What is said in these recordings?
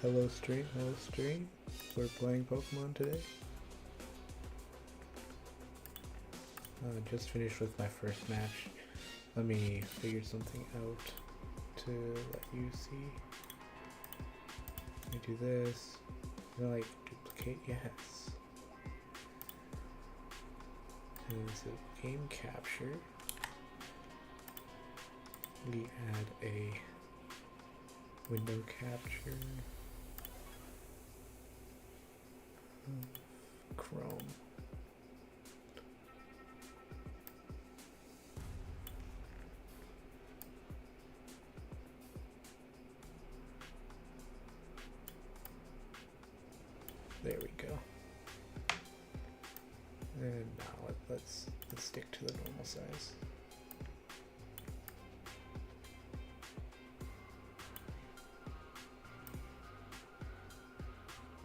Hello stream, hello stream. We're playing Pokemon today. Just finished with my first match. Let me figure something out to let you see. Let me do this. Like duplicate, yes. And so game capture. We add a window capture. Chrome. There we go. And now let's stick to the normal size.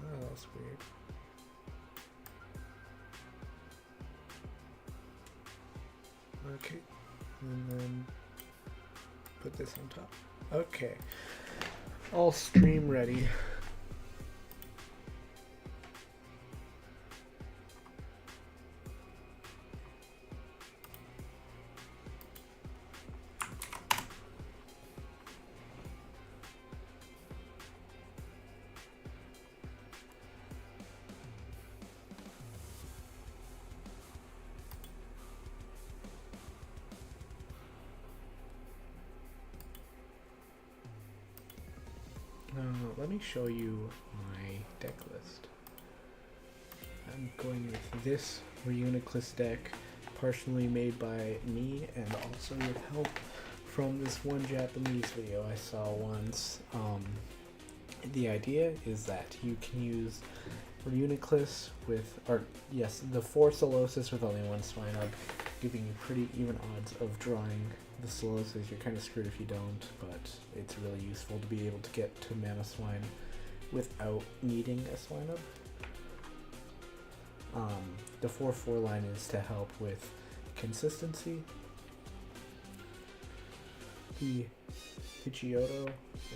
Oh, that's weird. Okay, and then put this on top. Okay, all stream ready. Let me show you my deck list. I'm going with this Reuniclus deck, partially made by me and also with help from this one Japanese video I saw once. The idea is that you can use Reuniclus with, the 4 Solosis with only 1 Swinub, giving you pretty even odds of drawing the Solosis. You're kind of screwed if you don't, but it's really useful to be able to get to Mamoswine without needing a Swinub. The 4-4 line is to help with consistency. The Pidgeotto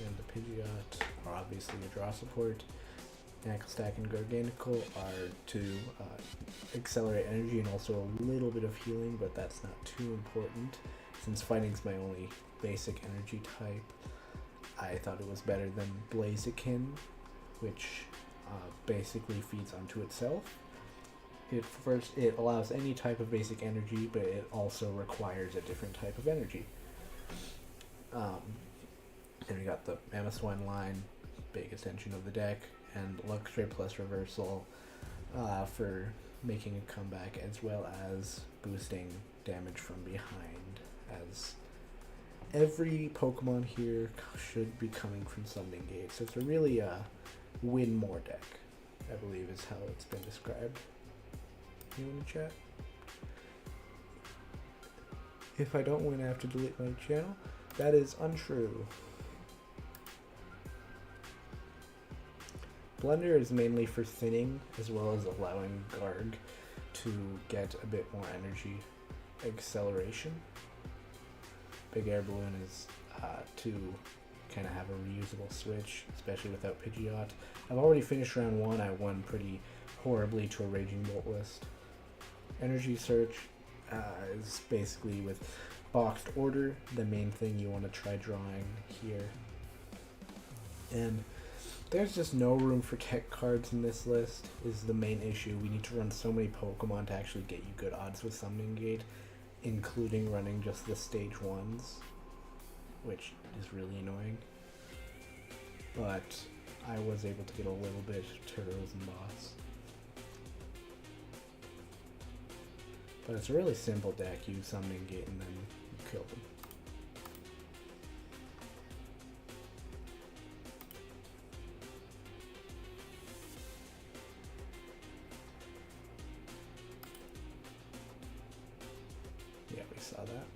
and the Pidgeot are obviously a draw support. Naclstack and Garganacl are to accelerate energy and also a little bit of healing, but that's not too important. Since fighting's my only basic energy type, I thought it was better than Blaziken, which basically feeds onto itself. It allows any type of basic energy, but it also requires a different type of energy. Then we got the Mamoswine line, biggest engine of the deck, and Luxray plus Reversal for making a comeback, as well as boosting damage from behind, as every Pokemon here should be coming from Summoning Gate. So it's a really win more deck, I believe is how it's been described. You in the chat? If I don't win, I have to delete my channel. That is untrue. Blender is mainly for thinning, as well as allowing Garg to get a bit more energy acceleration. Big Air Balloon is to kind of have a reusable switch, especially without Pidgeot. I've already finished round 1. I won pretty horribly to a Raging Bolt list. Energy Search is basically with Boxed Order, the main thing you want to try drawing here. And there's just no room for tech cards in this list is the main issue. We need to run so many Pokemon to actually get you good odds with Summoning Gate, including running just the stage 1s, which is really annoying. But I was able to get a little bit Turos and Boss. But it's a really simple deck. You Summoning Gate and then you kill them. Yeah, we saw that.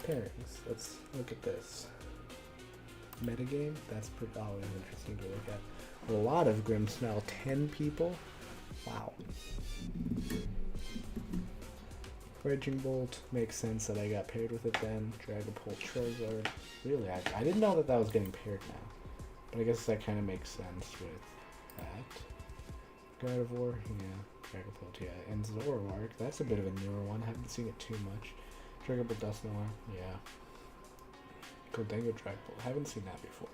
Pairings. Let's look at this. Metagame. That's always interesting to look at. A lot of Grimmsnarl. 10 people. Wow. Raging Bolt makes sense that I got paired with it then. Dragapult Charizard. Really, I didn't know that that was getting paired now. But I guess that kind of makes sense with that. Gardevoir, yeah. Dragapult, yeah. And Zoroark, that's a bit of a newer one. Haven't seen it too much. Dragapult Dusknoir, yeah. Goldengo Dragapult, haven't seen that before.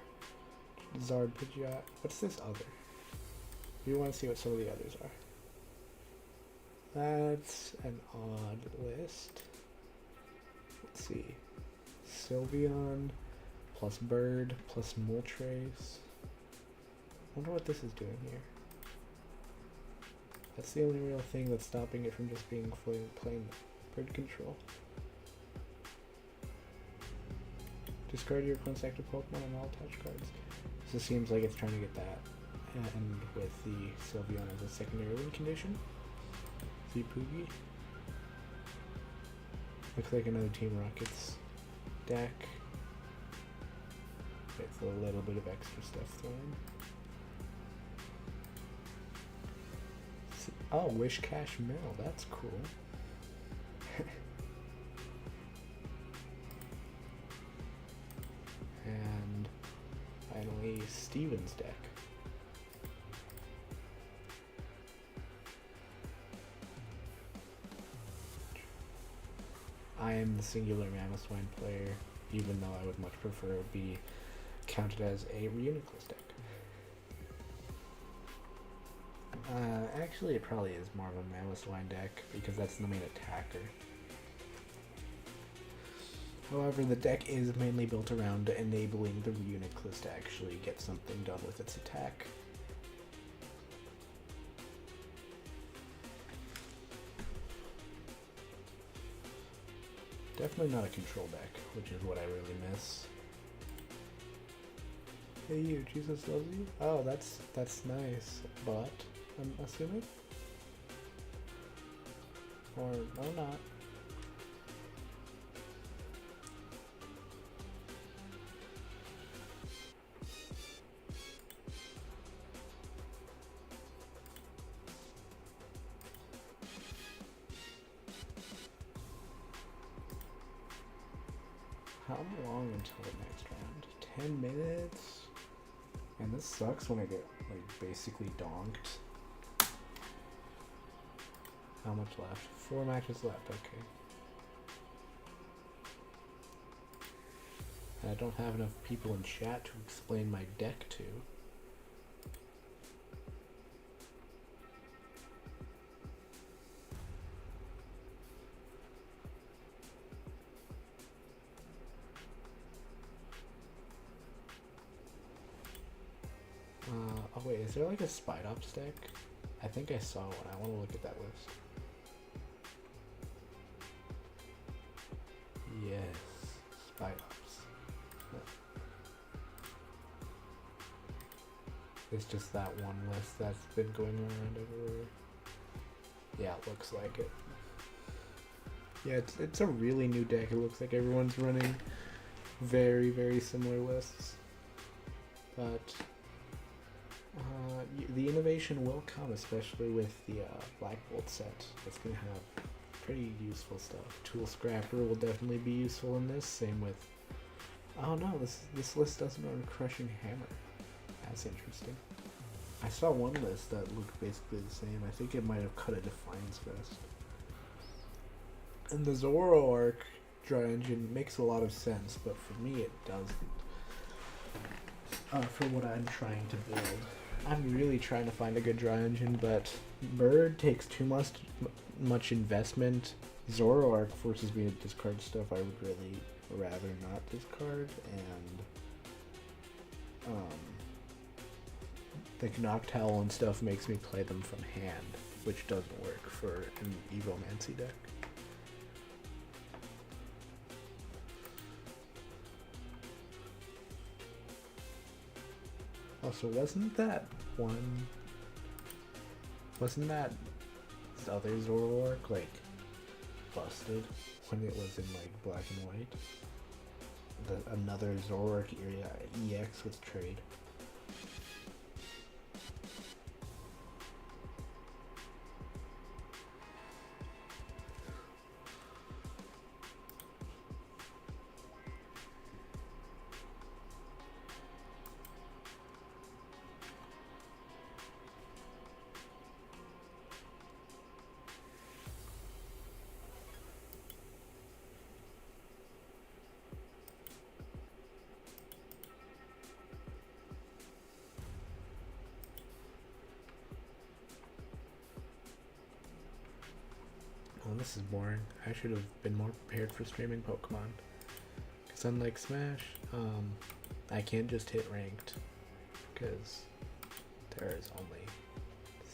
Zard Pidgeot, what's this other? We want to see what some of the others are. That's an odd list. Let's see. Sylveon, plus Bird, plus Moltres. Wonder what this is doing here. That's the only real thing that's stopping it from just being plain Bird Control. Discard your opponent's active Pokemon and all attached cards. So it seems like it's trying to get that. And with the Sylveon as a secondary win condition. Poogie. Looks like another Team Rockets deck. It's a little bit of extra stuff thrown. Oh, Wish Cash Mill, that's cool. And finally, Steven's deck. I am the singular Mamoswine player, even though I would much prefer it be counted as a Reuniclus deck. Actually, it probably is more of a Mamoswine deck, because that's the main attacker. However, the deck is mainly built around enabling the Reuniclus to actually get something done with its attack. Definitely not a control deck, which is what I really miss. Hey you, Jesus loves you? Oh, that's nice, but I'm assuming? Or not. How long until the next round? 10 minutes? And this sucks when I get, like, basically donked. How much left? 4 matches left, okay. And I don't have enough people in chat to explain my deck to. Oh wait, is there like a Spidops deck? I think I saw one. I want to look at that list. Yes, Spidops. It's just that one list that's been going around everywhere. Yeah, it looks like it. Yeah, it's a really new deck. It looks like everyone's running very, very similar lists. But the innovation will come, especially with the Black Bolt set. It's going to have pretty useful stuff. Tool Scrapper will definitely be useful in this. Same with... Oh no, this list doesn't run Crushing Hammer. That's interesting. I saw one list that looked basically the same. I think it might have cut a Defiance Vest. And the Zoroark Dry Engine makes a lot of sense, but for me it doesn't. For what I'm trying to build. I'm really trying to find a good dry engine, but Bird takes too much investment. Zoroark forces me to discard stuff I would really rather not discard, and the Noctowl and stuff makes me play them from hand, which doesn't work for an Evomancy deck. Also, wasn't that other Zoroark, like, busted when it was in, like, black and white? Another Zoroark EX with trade. this is boring. I should have been more prepared for streaming Pokemon. Because unlike Smash, I can't just hit ranked. Because there is only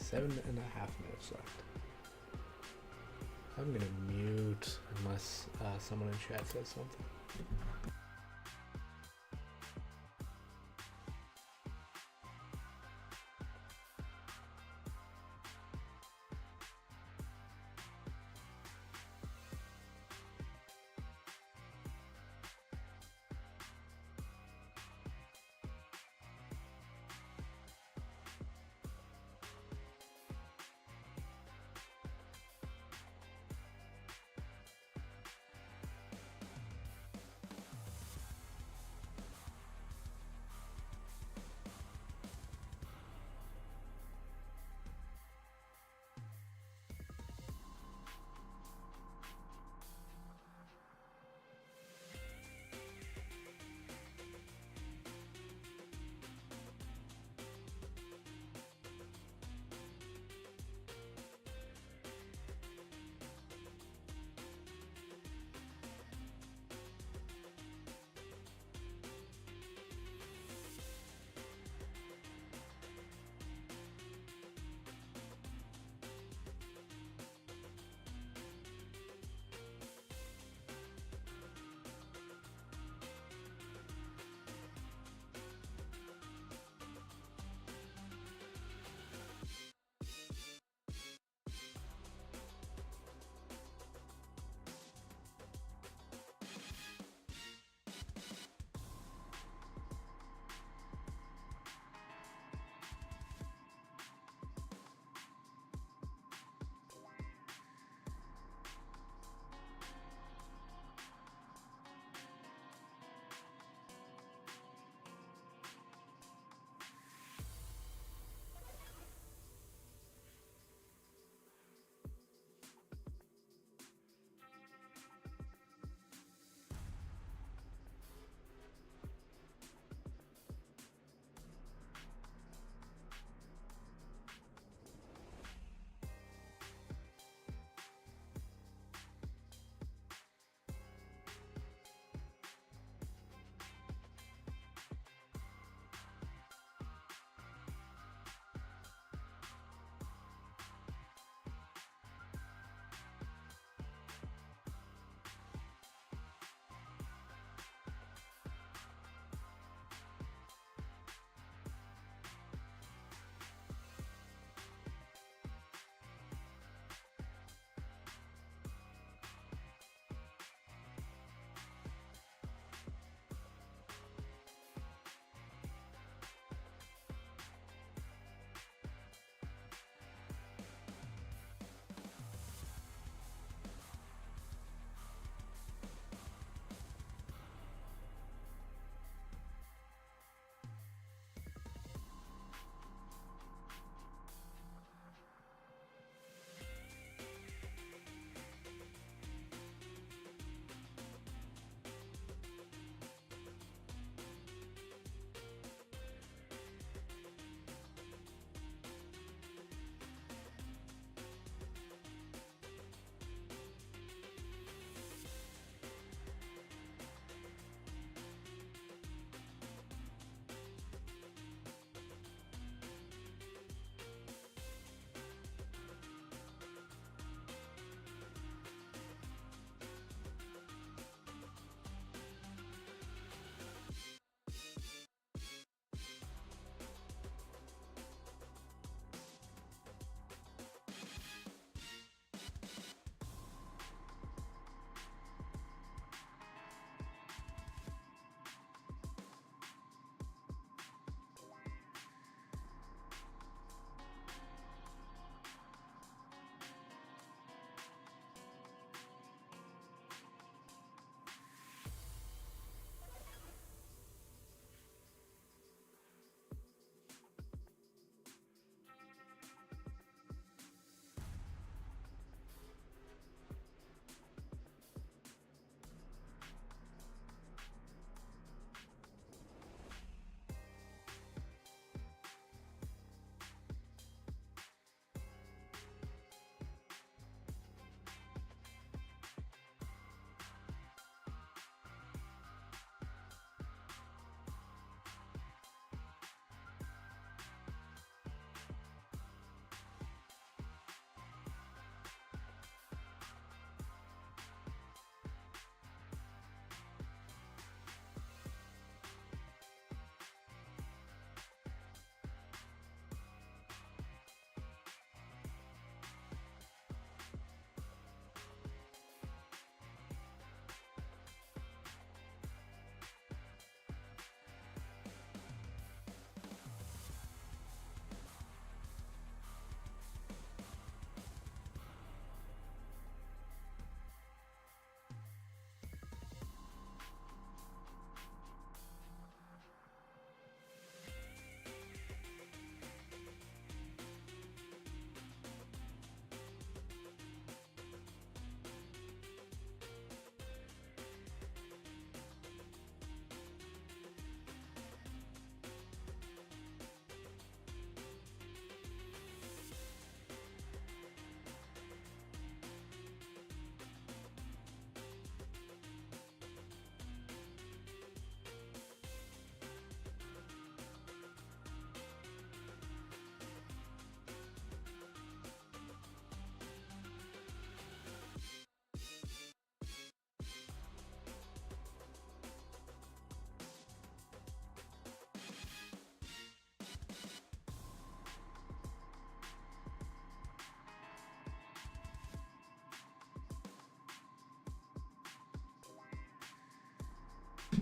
7.5 minutes left. I'm gonna mute unless someone in chat says something.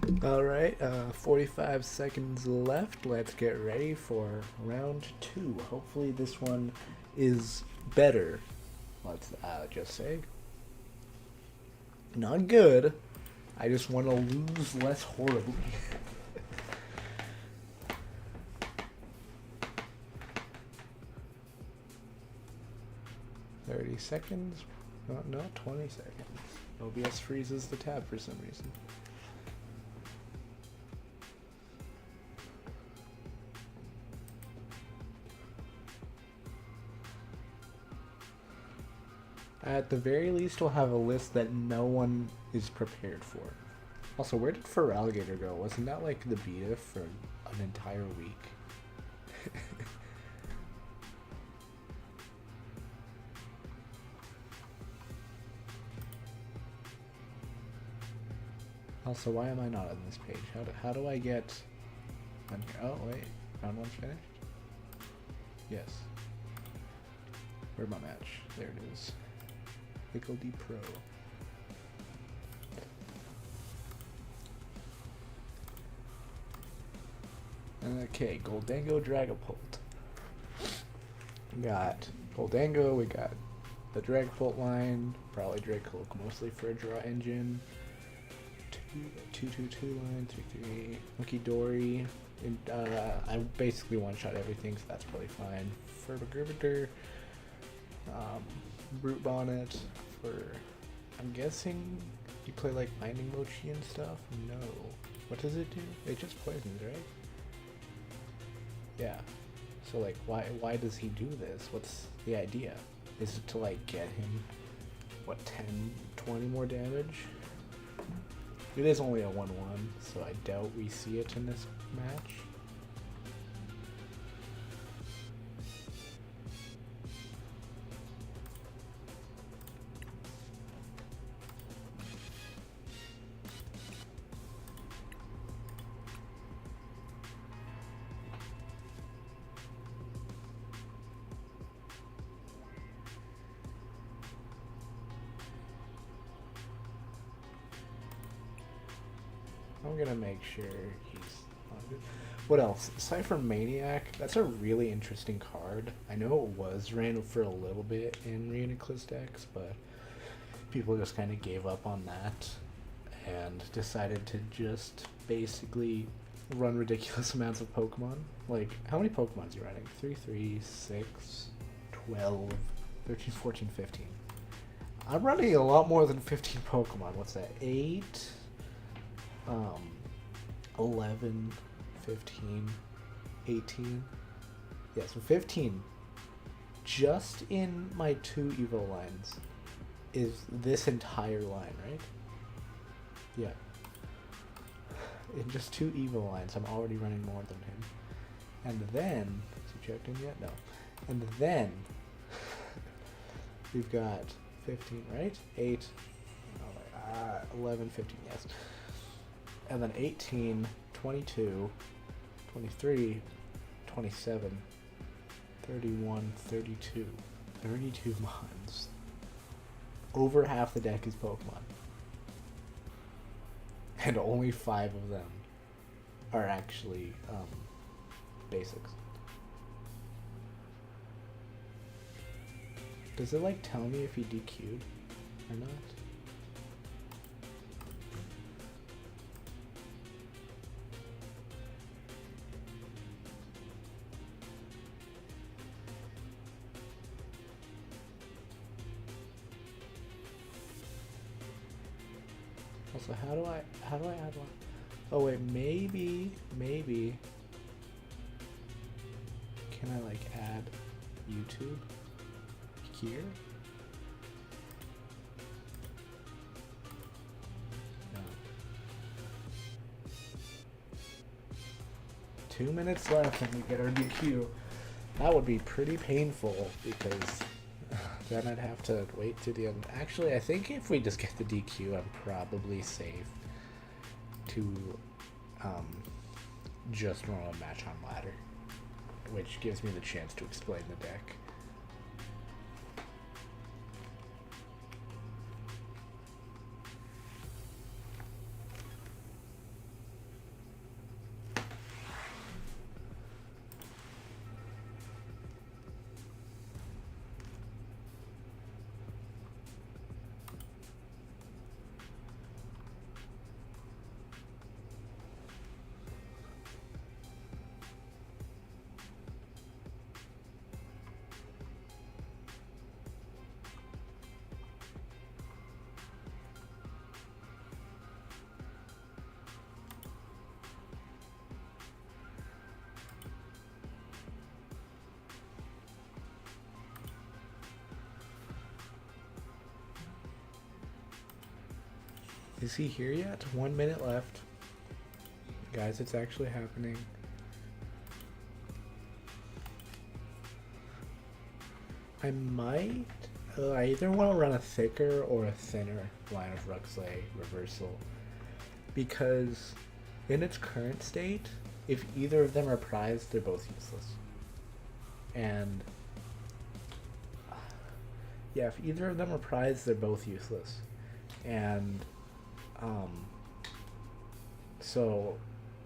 Alright, 45 seconds left. Let's get ready for round 2. Hopefully this one is better. Let's just say. Not good. I just want to lose less horribly. 30 seconds? No, 20 seconds. OBS freezes the tab for some reason. At the very least, we'll have a list that no one is prepared for. Also, where did Feraligatr go? Wasn't that like the beta for an entire week? Also, why am I not on this page? How do I get on here? Oh, wait. Round 1's finished? Yes. Where'd my match? There it is. Pickle D Pro. Okay, Goldango Dragapult. We got Goldango, we got the Dragapult line, probably Dragapult mostly for a draw engine. 2 line, 3 Monkey Dory. And, I basically one-shot everything, so that's probably fine. Fervagrivator, Brute Bonnet for, I'm guessing you play like Lightning Mochi and stuff? No. What does it do? It just poisons, right? Yeah. So like, why does he do this? What's the idea? Is it to like get him, what, 10, 20 more damage? It is only a 1-1, so I doubt we see it in this match. I'm gonna make sure he's on good. What else? Cypher Maniac, that's a really interesting card. I know it was ran for a little bit in Reuniclus decks, but people just kind of gave up on that and decided to just basically run ridiculous amounts of Pokemon. Like, how many Pokemon is he running? 3, 3, 6, 12, 13, 14, 15. I'm running a lot more than 15 Pokemon. What's that? 8? 11, 15, 18. Yeah, so 15. Just in my 2 Evo lines is this entire line, right? Yeah. In just 2 Evo lines, I'm already running more than him. And then, is he checked in yet? No. And then, we've got 15, right? 8, 11, 15, yes. And then 18, 22, 23, 27, 31, 32. 32 mons. Over half the deck is Pokemon. And only 5 of them are actually basics. Does it like tell me if he DQ'd or not? Also, how do I add one? Oh wait, maybe, can I like add YouTube here? No. 2 minutes left and we get our DQ. That would be pretty painful because then I'd have to wait to the end. Actually, I think if we just get the DQ, I'm probably safe to just run a match on ladder, which gives me the chance to explain the deck. Is he here yet? 1 minute left. Guys, it's actually happening. I might... I either want to run a thicker or a thinner line of Luxray reversal. Because in its current state, if either of them are prized, they're both useless. And... yeah, if either of them are prized, they're both useless. And... so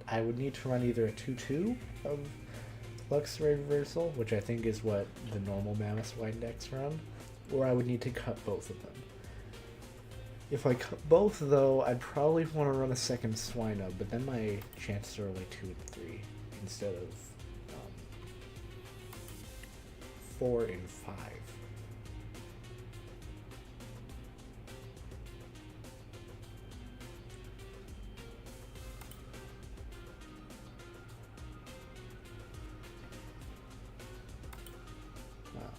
I would need to run either a 2-2 of Luxray reversal, which I think is what the normal Mamoswine decks run, or I would need to cut both of them. If I cut both, though, I'd probably want to run a second Swinub, but then my chances are only 2 and 3 instead of 4 and 5.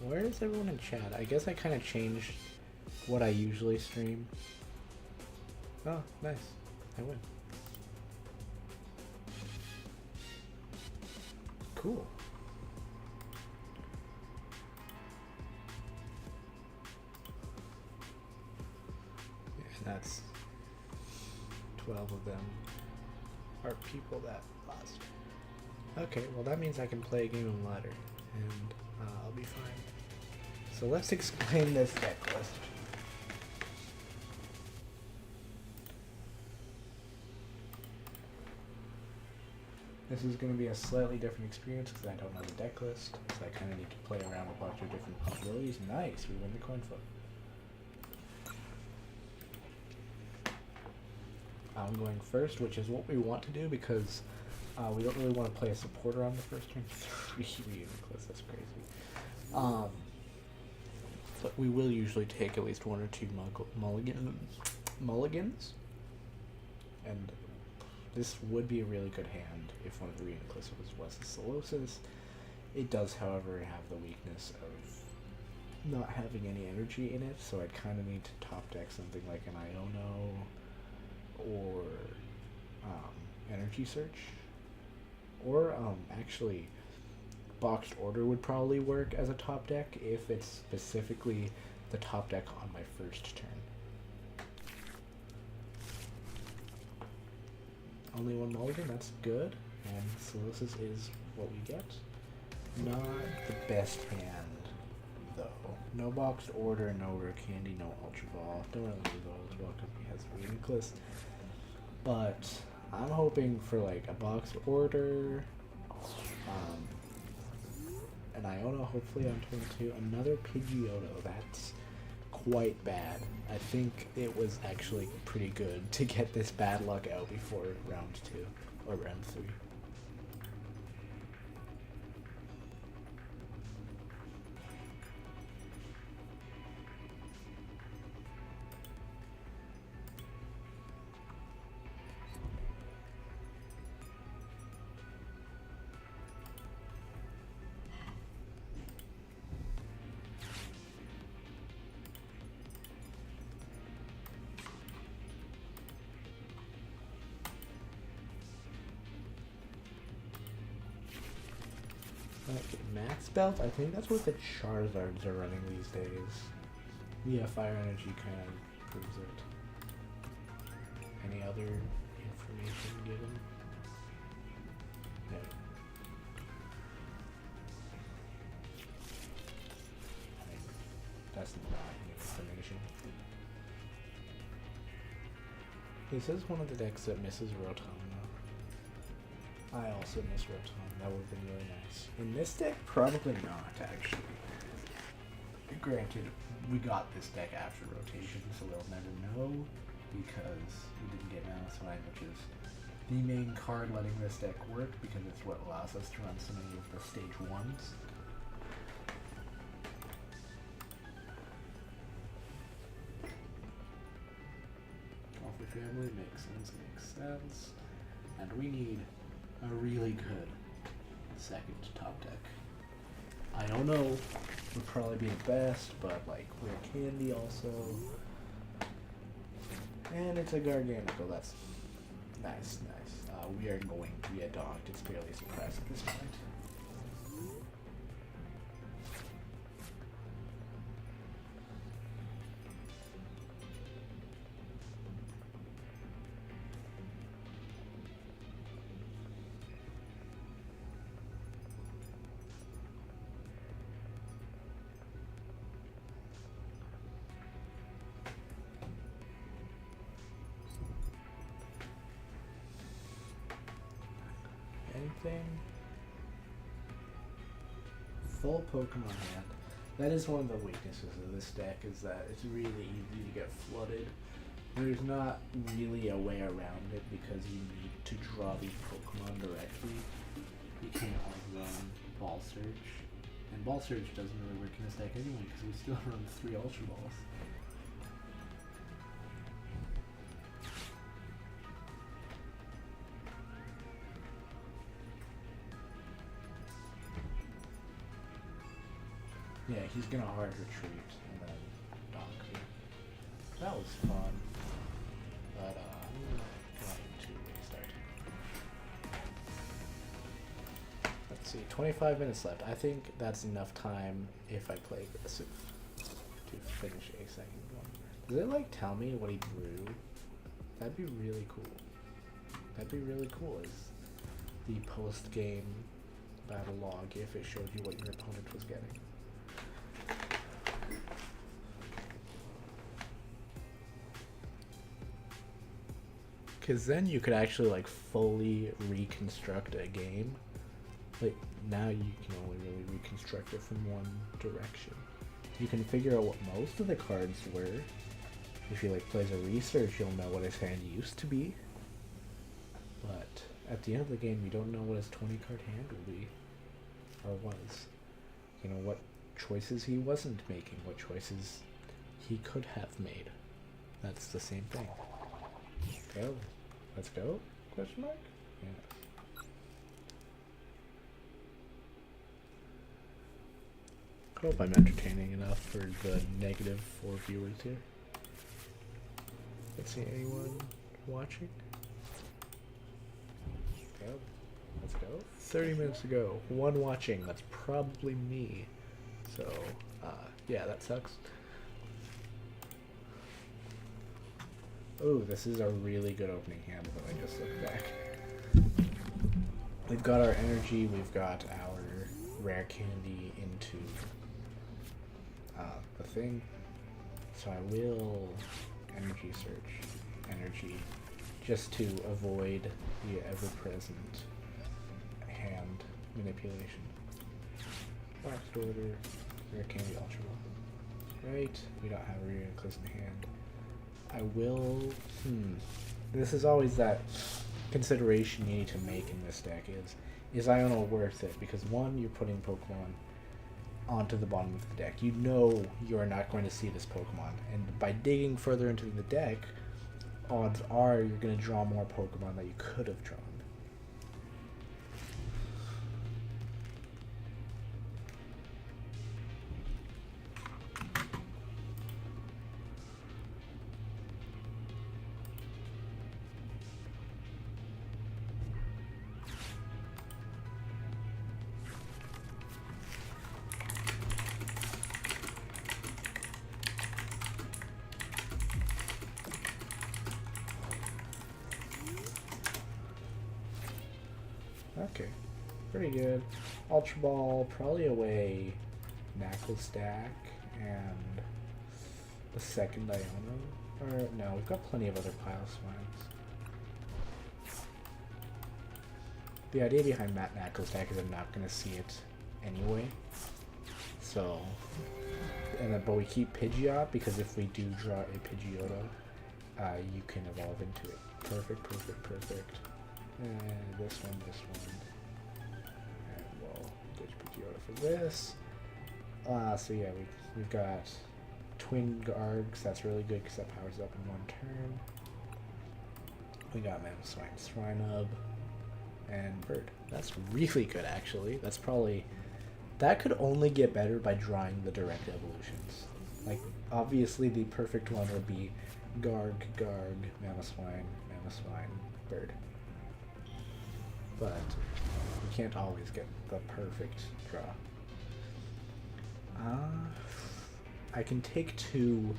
Where is everyone in chat? I guess I kind of changed what I usually stream. Oh, nice. I win. Cool. Yeah, that's 12 of them are people that lost. Okay, well that means I can play a game of ladder, and I'll be fine. So let's explain this deck list. This is going to be a slightly different experience because I don't know the deck list, so I kind of need to play around with a bunch of different possibilities. Nice, we win the coin flip. I'm going first, which is what we want to do because we don't really want to play a supporter on the first turn. 3 Reuniclus, that's crazy. But we will usually take at least 1 or 2 mulligans. And this would be a really good hand if one of the Reuniclus was a Solosis. It does, however, have the weakness of not having any energy in it, so I'd kind of need to top deck something like an Iono or Energy Search. Or actually, Boxed Order would probably work as a top deck if it's specifically the top deck on my first turn. Only 1 mulligan, that's good. And Solosis is what we get. Not the best hand, though. No Boxed Order, no Rare Candy, no Ultra Ball. Don't really need those. Well, company has Reuniclus. But I'm hoping for like a Boxed Order, an Iono hopefully on turn 2, another Pidgeotto. That's quite bad. I think it was actually pretty good to get this bad luck out before round 2 or round 3. Max Belt? I think that's what the Charizards are running these days. Yeah, Fire Energy kind of proves it. Any other information given? No. I mean, that's not new information. This is one of the decks that misses Rotom. I also miss Rotom. That would have been really nice. In this deck, probably not, actually. Granted, we got this deck after rotation, so we'll never know because we didn't get Mamoswine, which is the main card letting this deck work because it's what allows us to run so many of the stage 1s. Alpha Family makes sense. And we need a really good second top deck. Iono would probably be the best, but like Rare Candy also. And it's a Garganacl. That's nice, nice. We are going to be docked. It's barely a surprise at this point. Anything? Full Pokemon hand. That is one of the weaknesses of this deck, is that it's really easy to get flooded. There's not really a way around it because you need to draw these Pokemon directly. You can't like run Ball Surge. And Ball Surge doesn't really work in this deck anyway because we still run 3 Ultra Balls. Yeah, he's gonna hard retreat and then dock me. That was fun. But I'm going to restart. Let's see, 25 minutes left. I think that's enough time if I play aggressive to finish a second one. Does it like tell me what he drew? That'd be really cool. That'd be really cool, is the post-game battle log if it showed you what your opponent was getting. Because then you could actually like fully reconstruct a game. Like now you can only really reconstruct it from one direction. You can figure out what most of the cards were. If he like plays a research, you'll know what his hand used to be. But at the end of the game, you don't know what his 20 card hand will be, or was. You know, what choices he wasn't making, what choices he could have made. That's the same thing. Go. Let's go? Question mark? Yeah. Hope I'm entertaining enough for the negative 4 viewers here. Let's see, anyone watching? Go. Let's go. 30 minutes ago. 1 watching. That's probably me. So, yeah, that sucks. Oh, this is a really good opening hand when I just look back. We've got our energy, we've got our rare candy into the thing. So I will energy search energy just to avoid the ever-present hand manipulation. Boxed Order, Rare Candy Ultra Ball. Right, we don't have a Reuniclus in hand. I will, this is always that consideration you need to make in this deck is Iono worth it? Because one, you're putting Pokemon onto the bottom of the deck. You know you're not going to see this Pokemon, and by digging further into the deck, odds are you're going to draw more Pokemon that you could have drawn. Okay, pretty good. Ultra Ball, probably away Naclstack and the second Iono. Or no, we've got plenty of other Piloswines. The idea behind Naclstack is I'm not going to see it anyway. So, but we keep Pidgeot because if we do draw a Pidgeotto, you can evolve into it. Perfect, perfect, perfect. And this one, and we'll ditch Pidgeotto for this. So yeah, we've got Twin Gargs, that's really good because that powers up in 1 turn. We got Mamoswine, Swinub, and Bird. That's really good actually. That's probably, that could only get better by drawing the direct evolutions. Like, obviously the perfect one would be Garg, Mamoswine, Bird. But you can't always get the perfect draw. I can take two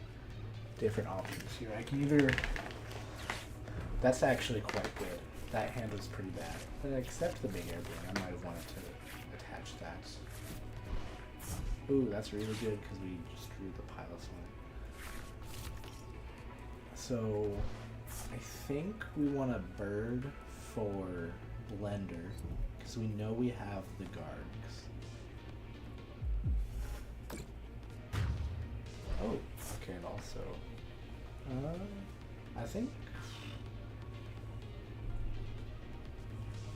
different options here. I can either... That's actually quite good. That hand was pretty bad. But except the Big Air Balloon, I might have wanted to attach that. Ooh, that's really good because we just drew the Piloswine. So I think we want a bird for Blender because we know we have the Gargs. Oh, okay, and also, I think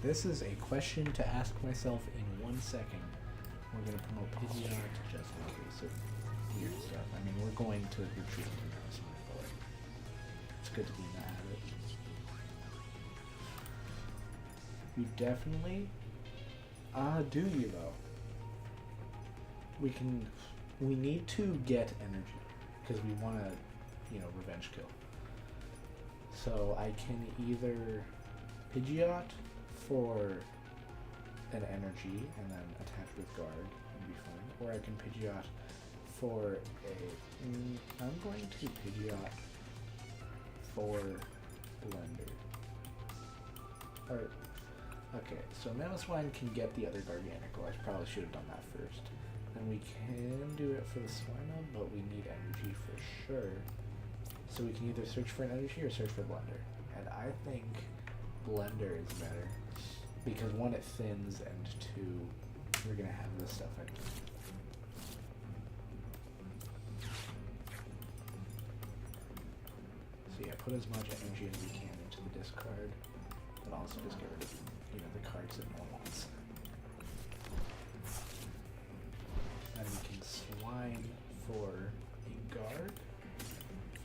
this is a question to ask myself in 1 second. We're going to promote Pidgeot just in case of weird stuff. I mean, we're going to retreat from Mamoswine, but it's good to be in the habit. You definitely, do you though? We need to get energy because we want to, revenge kill. So I can either Pidgeot for an energy and then attack with guard and be fine, or I can Pidgeot for I'm going to Pidgeot for Blender. Okay, so Mamoswine can get the other Garganacl. I probably should have done that first. And we can do it for the Swinub, but we need energy for sure. So we can either search for an energy or search for Blender. And I think Blender is better. Because one, it thins, and two, we're going to have this stuff I need. So yeah, put as much energy as we can into the discard, but also just get rid of, the cards that no one wants. And we can swine for a guard.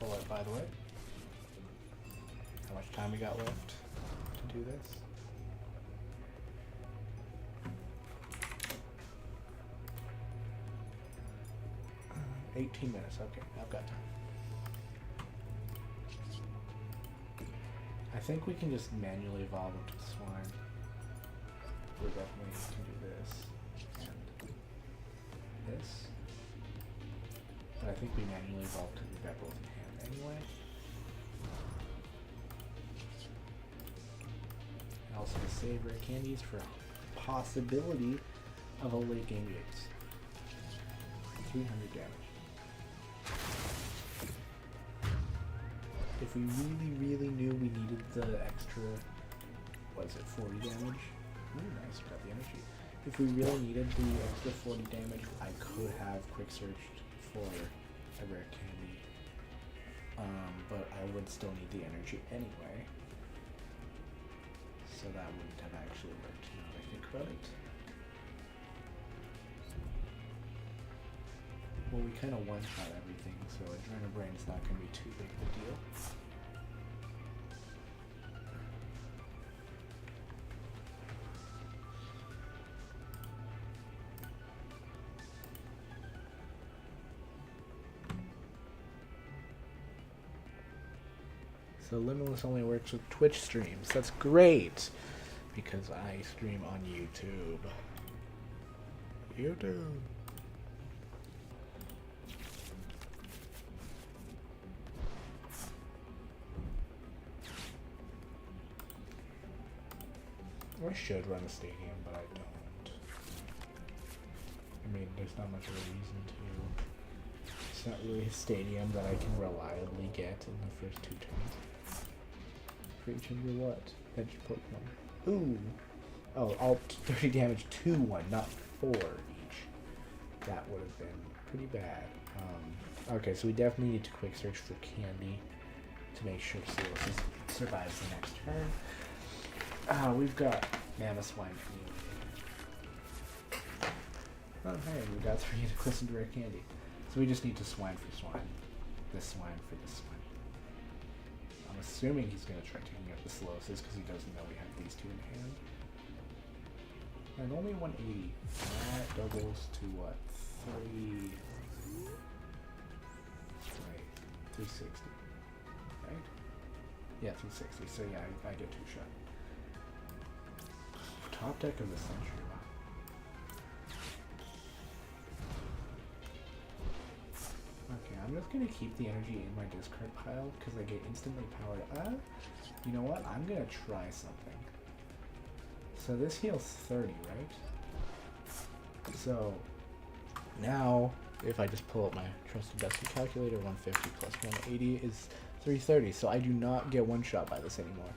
Full art, by the way. How much time we got left to do this? 18 minutes. Okay, I've got time. I think we can just manually evolve into the swine. We definitely can do this and this. But I think we manually evolve to the both in hand anyway. And also to save rare candies for possibility of a late game use. 300 damage. If we really knew we needed the extra, what is it, 40 damage? Ooh, nice, we got the energy. If we really needed the extra 40 damage, I could have quick searched for a rare candy. But I would still need the energy anyway. So that wouldn't have actually worked now that I think about it. Well, we kind of one-shot everything, so Adrenal Brain's not going to be too big of a deal. So Limitless only works with Twitch streams. That's great, because I stream on YouTube. I should run a stadium, but I don't. I mean, there's not much of a reason to. It's not really a stadium that I can reliably get in the first 2 turns. For each of your what? Edge Pokemon. Ooh! Oh, all 30 damage to 1, not 4 each. That would have been pretty bad. Okay, so we definitely need to quick search for candy to make sure Solosis survives the next turn. We've got Mamoswine. Oh, hey, we got 3 Decklist into Rare Candy. So we just need to swine for swine. This swine for this swine. I'm assuming he's going to try taking out the Solosis because he doesn't know we have these 2 in hand. And only 180. That doubles to what? 360. right? Yeah, 360. So yeah, I get 2 shot. Top deck of the century. Wow. Okay, I'm just gonna keep the energy in my discard pile because I get instantly powered. You know what? I'm gonna try something. So this heals 30, right? So now, if I just pull up my trusted bestie calculator, 150 plus 180 is 330. So I do not get one shot by this anymore.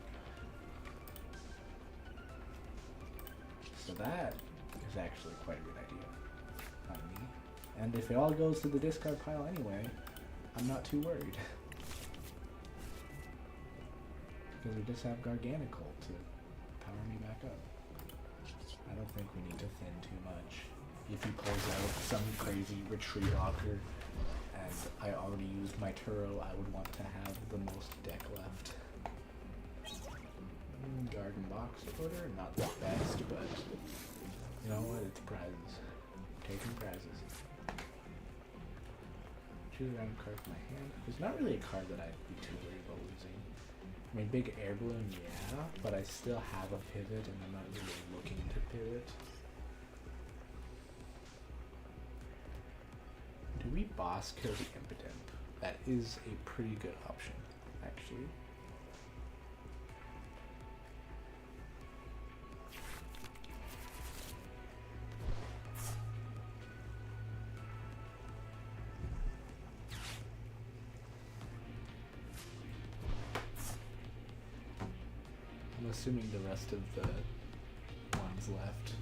So that is actually quite a good idea on me. And if it all goes to the discard pile anyway, I'm not too worried. Because we just have Garganacl to power me back up. I don't think we need to thin too much. If he pulls out some crazy retreat locker and I already used my Turo, I would want to have the most deck left. Garden Boxed Order, not the best, but you know what, it's prizes. Taking prizes. Choose a random card from my hand. There's not really a card that I'd be too worried about losing. I mean, Big Air Balloon, yeah, but I still have a pivot and I'm not really looking to pivot. Do we boss kill the Impidimp? That is a pretty good option, actually. I'm assuming the rest of the ones left.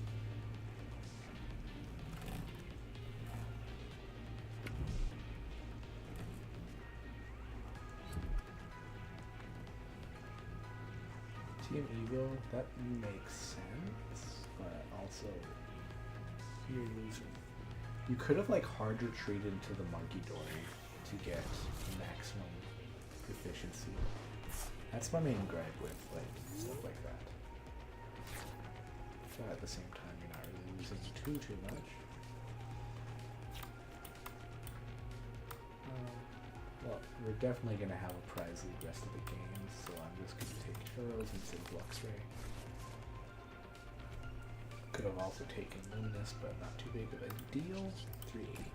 TM Evo, that makes sense, but also you're losing. You could have like hard retreated to the Monkey Dory to get maximum efficiency. That's my main gripe with like stuff like that. But at the same time, you're not really losing too much. Well, we're definitely going to have a prize lead rest of the game, so I'm just going to take Turos instead of Luxray. Could have also taken Luminous, but not too big of a deal. 380.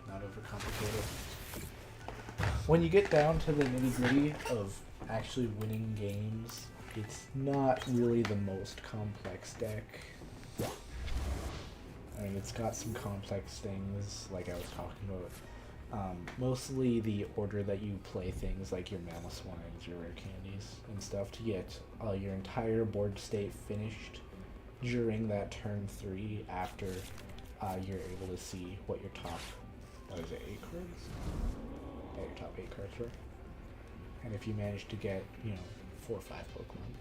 Not overcomplicated. When you get down to the nitty-gritty of actually winning games, it's not really the most complex deck. I mean, it's got some complex things, like I was talking about. Mostly the order that you play things like your Mamoswines, your Rare Candies, and stuff to get your entire board state finished during that turn 3 after you're able to see what your top, what is it, 8 cards? Yeah, your top 8 cards were. And if you manage to get, you know, 4 or 5 Pokemon,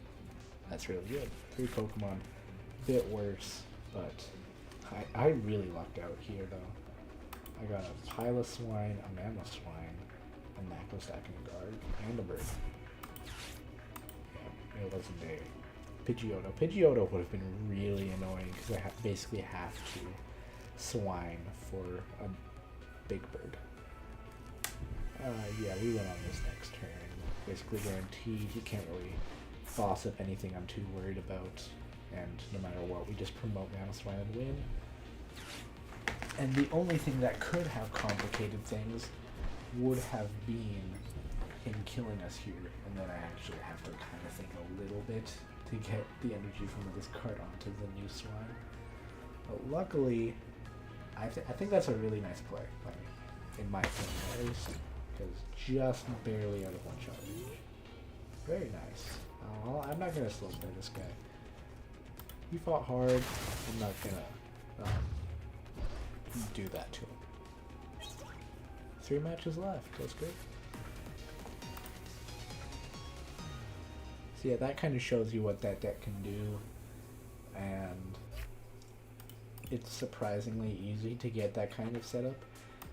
that's really good. 3 Pokemon, a bit worse, but I really lucked out here though. I got a Piloswine, a Mamoswine, a Naclstack Guard, and a bird. Yeah, it wasn't a Pidgeotto. Pidgeotto would have been really annoying because I basically have to swine for a big bird. Yeah, we went on this next turn. Basically guaranteed he can't really boss up anything I'm too worried about. And no matter what, we just promote Mamoswine and win. And the only thing that could have complicated things would have been him killing us here. And then I actually have to kind of think a little bit to get the energy from this card onto the new swine. But luckily, I think that's a really nice play by me, in my opinion at least. Because just barely out of one shot range. Very nice. I'm not going to slow play this guy. He fought hard. I'm not going to do that to him. 3 matches left. That's good. So yeah, that kind of shows you what that deck can do. And it's surprisingly easy to get that kind of setup.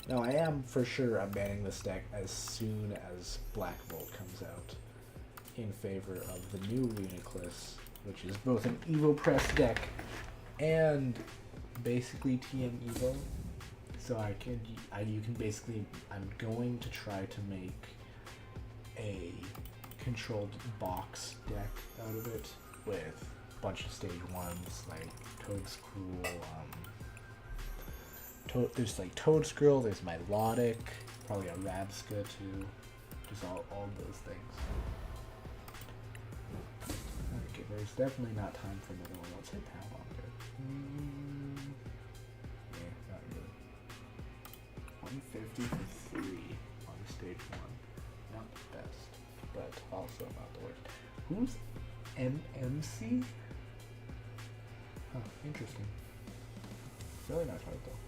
Now, I am for sure abandoning this deck as soon as Black Bolt comes out in favor of the new Reuniclus, which is both an Evo Press deck and basically TM Evo. So you can basically, I'm going to try to make a controlled box deck out of it with a bunch of stage 1s like Toadscruel, there's like Toadscruel, there's Milotic, probably a Rabsca too, just all those things. Okay, there's definitely not time for another one. Let's hit PAL longer. Yeah, not really. 150 for 3 on stage 1. Not the best, but also not the worst. Who's MMC? Huh, interesting. Really not hard though.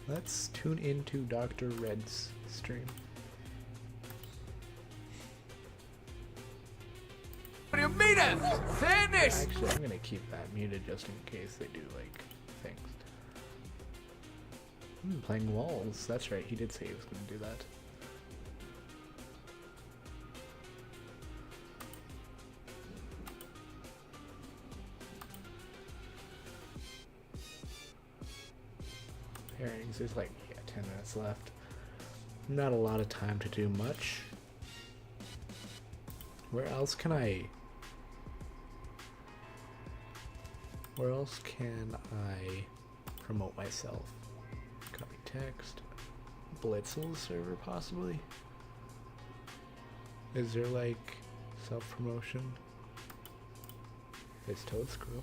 Let's tune into Dr. Red's stream. What do you mean it? Finish! Actually, I'm gonna keep that muted just in case they do like things. Playing walls. That's right. He did say he was gonna do that. Pairings. There's like 10 minutes left. Not a lot of time to do much. Where else can I promote myself? Copy text. Blitzel server possibly? Is there like self-promotion? It's Toadscruel.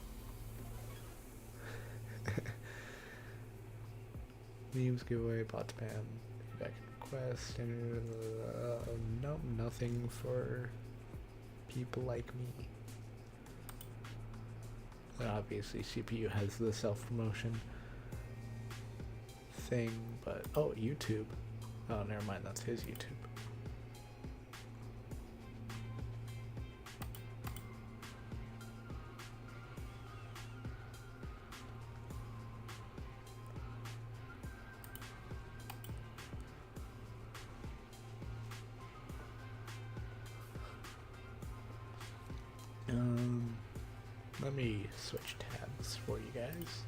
Memes giveaway, bot spam, feedback request, and no, nothing for people like me. And obviously CPU has the self-promotion thing, but oh, YouTube. Oh, never mind, that's his YouTube. Let me switch tabs for you guys.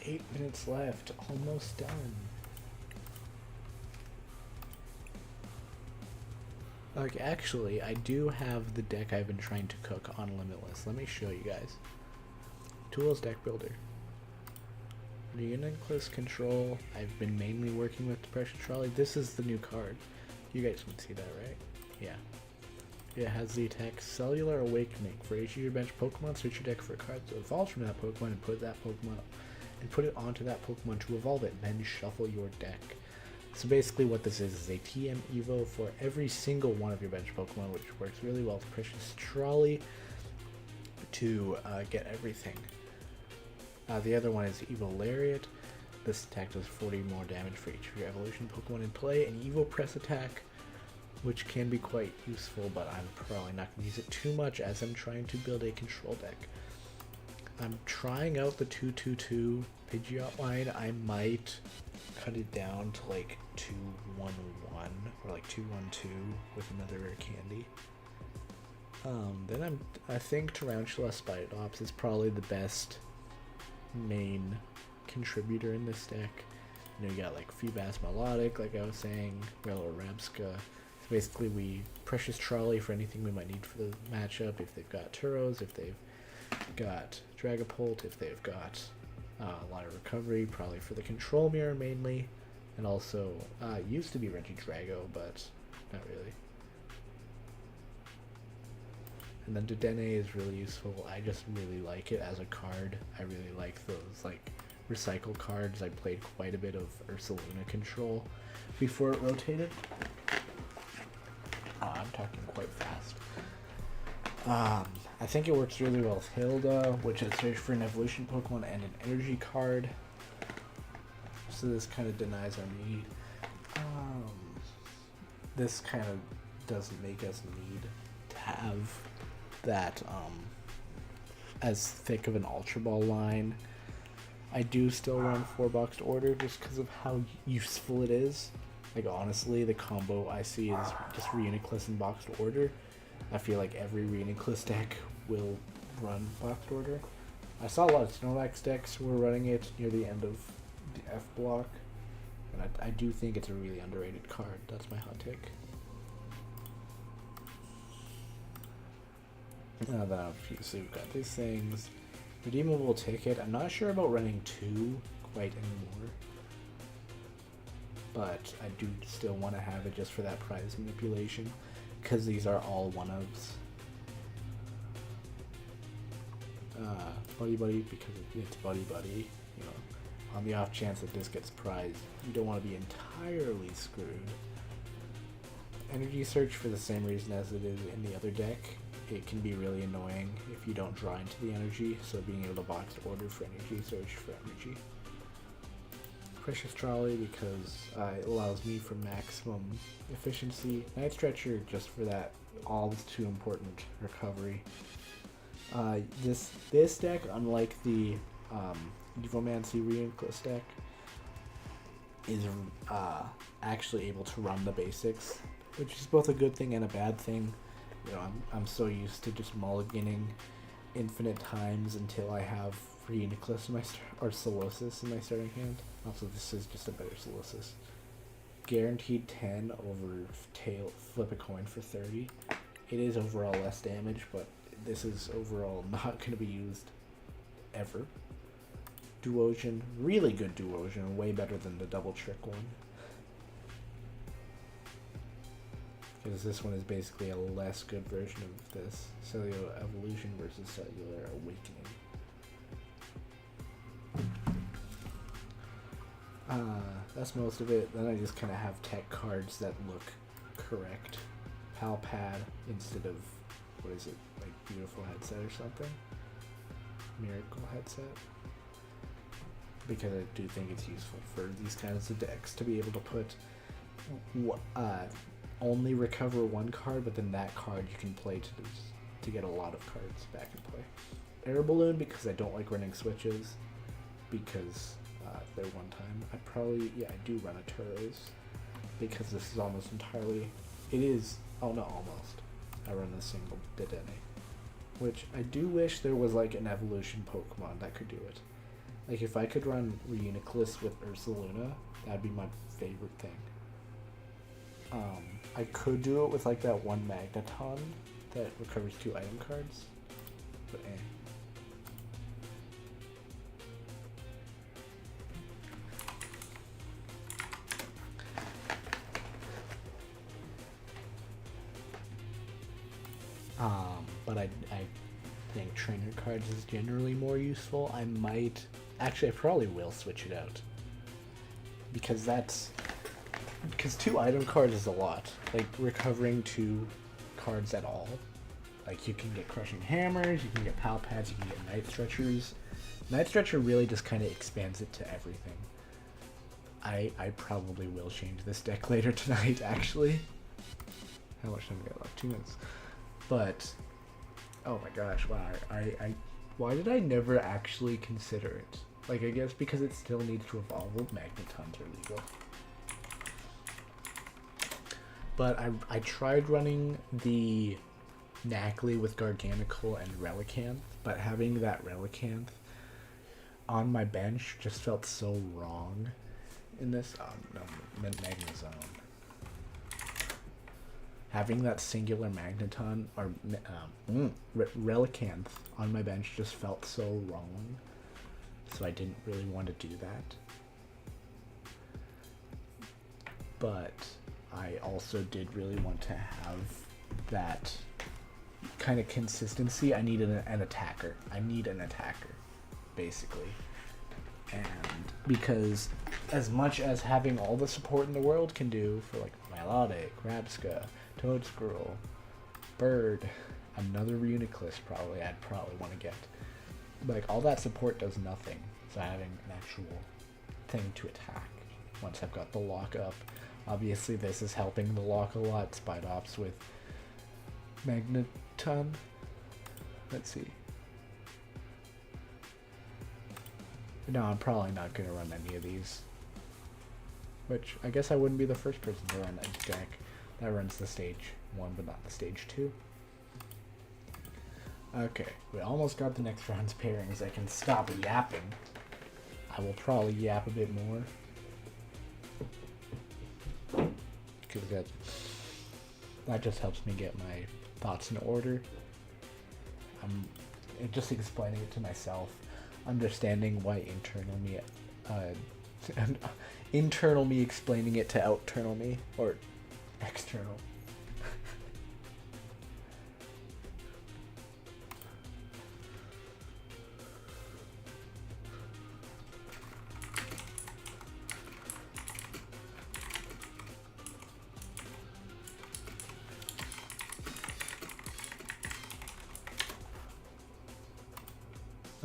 Eight minutes left, almost done. Like, actually, I do have the deck I've been trying to cook on Limitless. Let me show you guys. Tools Deck Builder. Reuniclus Control. I've been mainly working with the Pressure Trolley. This is the new card. You guys can see that, right? Yeah. It has the attack Cellular Awakening. For each of your bench Pokemon, search your deck for a card that evolves from that Pokemon and put it onto that Pokemon to evolve it, and then shuffle your deck. So basically what this is a TM Evo for every single one of your bench Pokemon, which works really well with Precious Trolley to get everything. The other one is Evo Lariat. This attack does 40 more damage for each of your evolution Pokemon in play. An Evo Press attack, which can be quite useful, but I'm probably not going to use it too much as I'm trying to build a control deck. I'm trying out the 2-2-2 Pidgeot line. I might cut it down to like 2-1-1 or like 2-1-2 with another Rare Candy. Then I think Tarantula Spidops is probably the best main contributor in this deck. You know, you got like Feebas Melodic, like I was saying, Relo Rabsca. So basically we Precious Trolley for anything we might need for the matchup, if they've got Turos, if they've got Dragapult, if they've got a lot of recovery, probably for the Control Mirror mainly, and also used to be Regidrago, but not really. And then Dedenne is really useful. I just really like it as a card. I really like those like recycle cards. I played quite a bit of Ursaluna Control before it rotated. I'm talking quite fast. I think it works really well with Hilda, which is search for an evolution Pokemon and an energy card. So this kind of denies our need. This kind of doesn't make us need to have that as thick of an Ultra Ball line. I do still run 4 Boxed Order just because of how useful it is. Like honestly, the combo I see is just Reuniclus and Boxed Order. I feel like every Reuniclus deck will run Boxed Order. I saw a lot of Snorlax decks who were running it near the end of the F block. And I do think it's a really underrated card. That's my hot take. Then obviously we've got these things. Redeemable ticket. I'm not sure about running 2 quite anymore. But I do still want to have it just for that prize manipulation. Because these are all one-ofs. Buddy Buddy, because it's Buddy Buddy. You know, on the off chance that this gets prized, you don't want to be entirely screwed. Energy Search for the same reason as it is in the other deck. It can be really annoying if you don't draw into the energy, so being able to box order for Energy Search for energy. Precious Trolley because it allows me for maximum efficiency. Night Stretcher just for that all too important recovery. This deck, unlike the Evomancy Reuniclus deck, is actually able to run the basics, which is both a good thing and a bad thing. You know, I'm so used to just mulliganing infinite times until I have Reuniclus in my or Solosis in my starting hand. Also, this is just a better Solosis. Guaranteed 10 over tail, flip a coin for 30. It is overall less damage, but this is overall not going to be used ever. Duosion, really good Duosion, way better than the double trick one. Because this one is basically a less good version of this. Cellular Evolution versus Cellular Awakening. That's most of it. Then I just kind of have tech cards that look correct. PAL pad instead of, what is it, like Beautiful Headset or something? Miracle Headset. Because I do think it's useful for these kinds of decks to be able to put only recover one card, but then that card you can play to get a lot of cards back in play. Air Balloon because I don't like running switches because they're one time. I do run a Turos because this is almost entirely, almost. I run a single Dedenne, which I do wish there was like an evolution Pokemon that could do it. Like if I could run Reuniclus with Ursaluna, that'd be my favorite thing. I could do it with like that one Magneton that recovers 2 item cards, but eh. But I think trainer cards is generally more useful. I probably will switch it out. Because 2 item cards is a lot. Like, recovering 2 cards at all. Like, you can get Crushing Hammers, you can get PAL Pads, you can get Night Stretchers. Night Stretcher really just kind of expands it to everything. I probably will change this deck later tonight, actually. How much time do we got left? 2 minutes. But, oh my gosh, wow. Why did I never actually consider it? Like, I guess because it still needs to evolve. Magnetons are legal. But I tried running the Nacli with Garganacl and Relicanth, but having that Relicanth on my bench just felt so wrong in this. Magnezone. Having that singular Magneton or Relicanth on my bench just felt so wrong, so I didn't really want to do that. But I also did really want to have that kind of consistency. I need an attacker. I need an attacker, basically. And because as much as having all the support in the world can do for like Milotic, Rabsca, Toadscruel, Bird, another Reuniclus probably I'd probably want to get. Like, all that support does nothing, so having an actual thing to attack once I've got the lock up. Obviously this is helping the lock a lot. Spidops with Magneton. Let's see. No, I'm probably not going to run any of these. Which, I guess I wouldn't be the first person to run a deck that runs the stage 1 but not the stage 2. Okay, we almost got the next round's pairings. I can stop yapping. I will probably yap a bit more. Because that just helps me get my thoughts in order. Just explaining it to myself, understanding why internal me explaining it to outternal me, or external.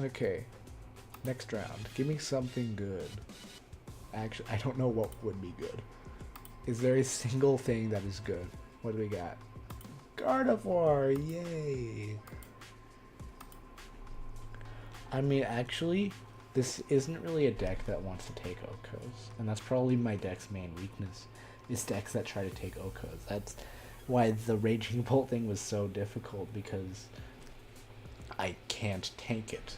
Okay, next round. Give me something good. Actually, I don't know what would be good. Is there a single thing that is good? What do we got? Gardevoir, yay! I mean, actually, this isn't really a deck that wants to take Okos, and that's probably my deck's main weakness, is decks that try to take Okos. That's why the Raging Bolt thing was so difficult, because I can't tank it.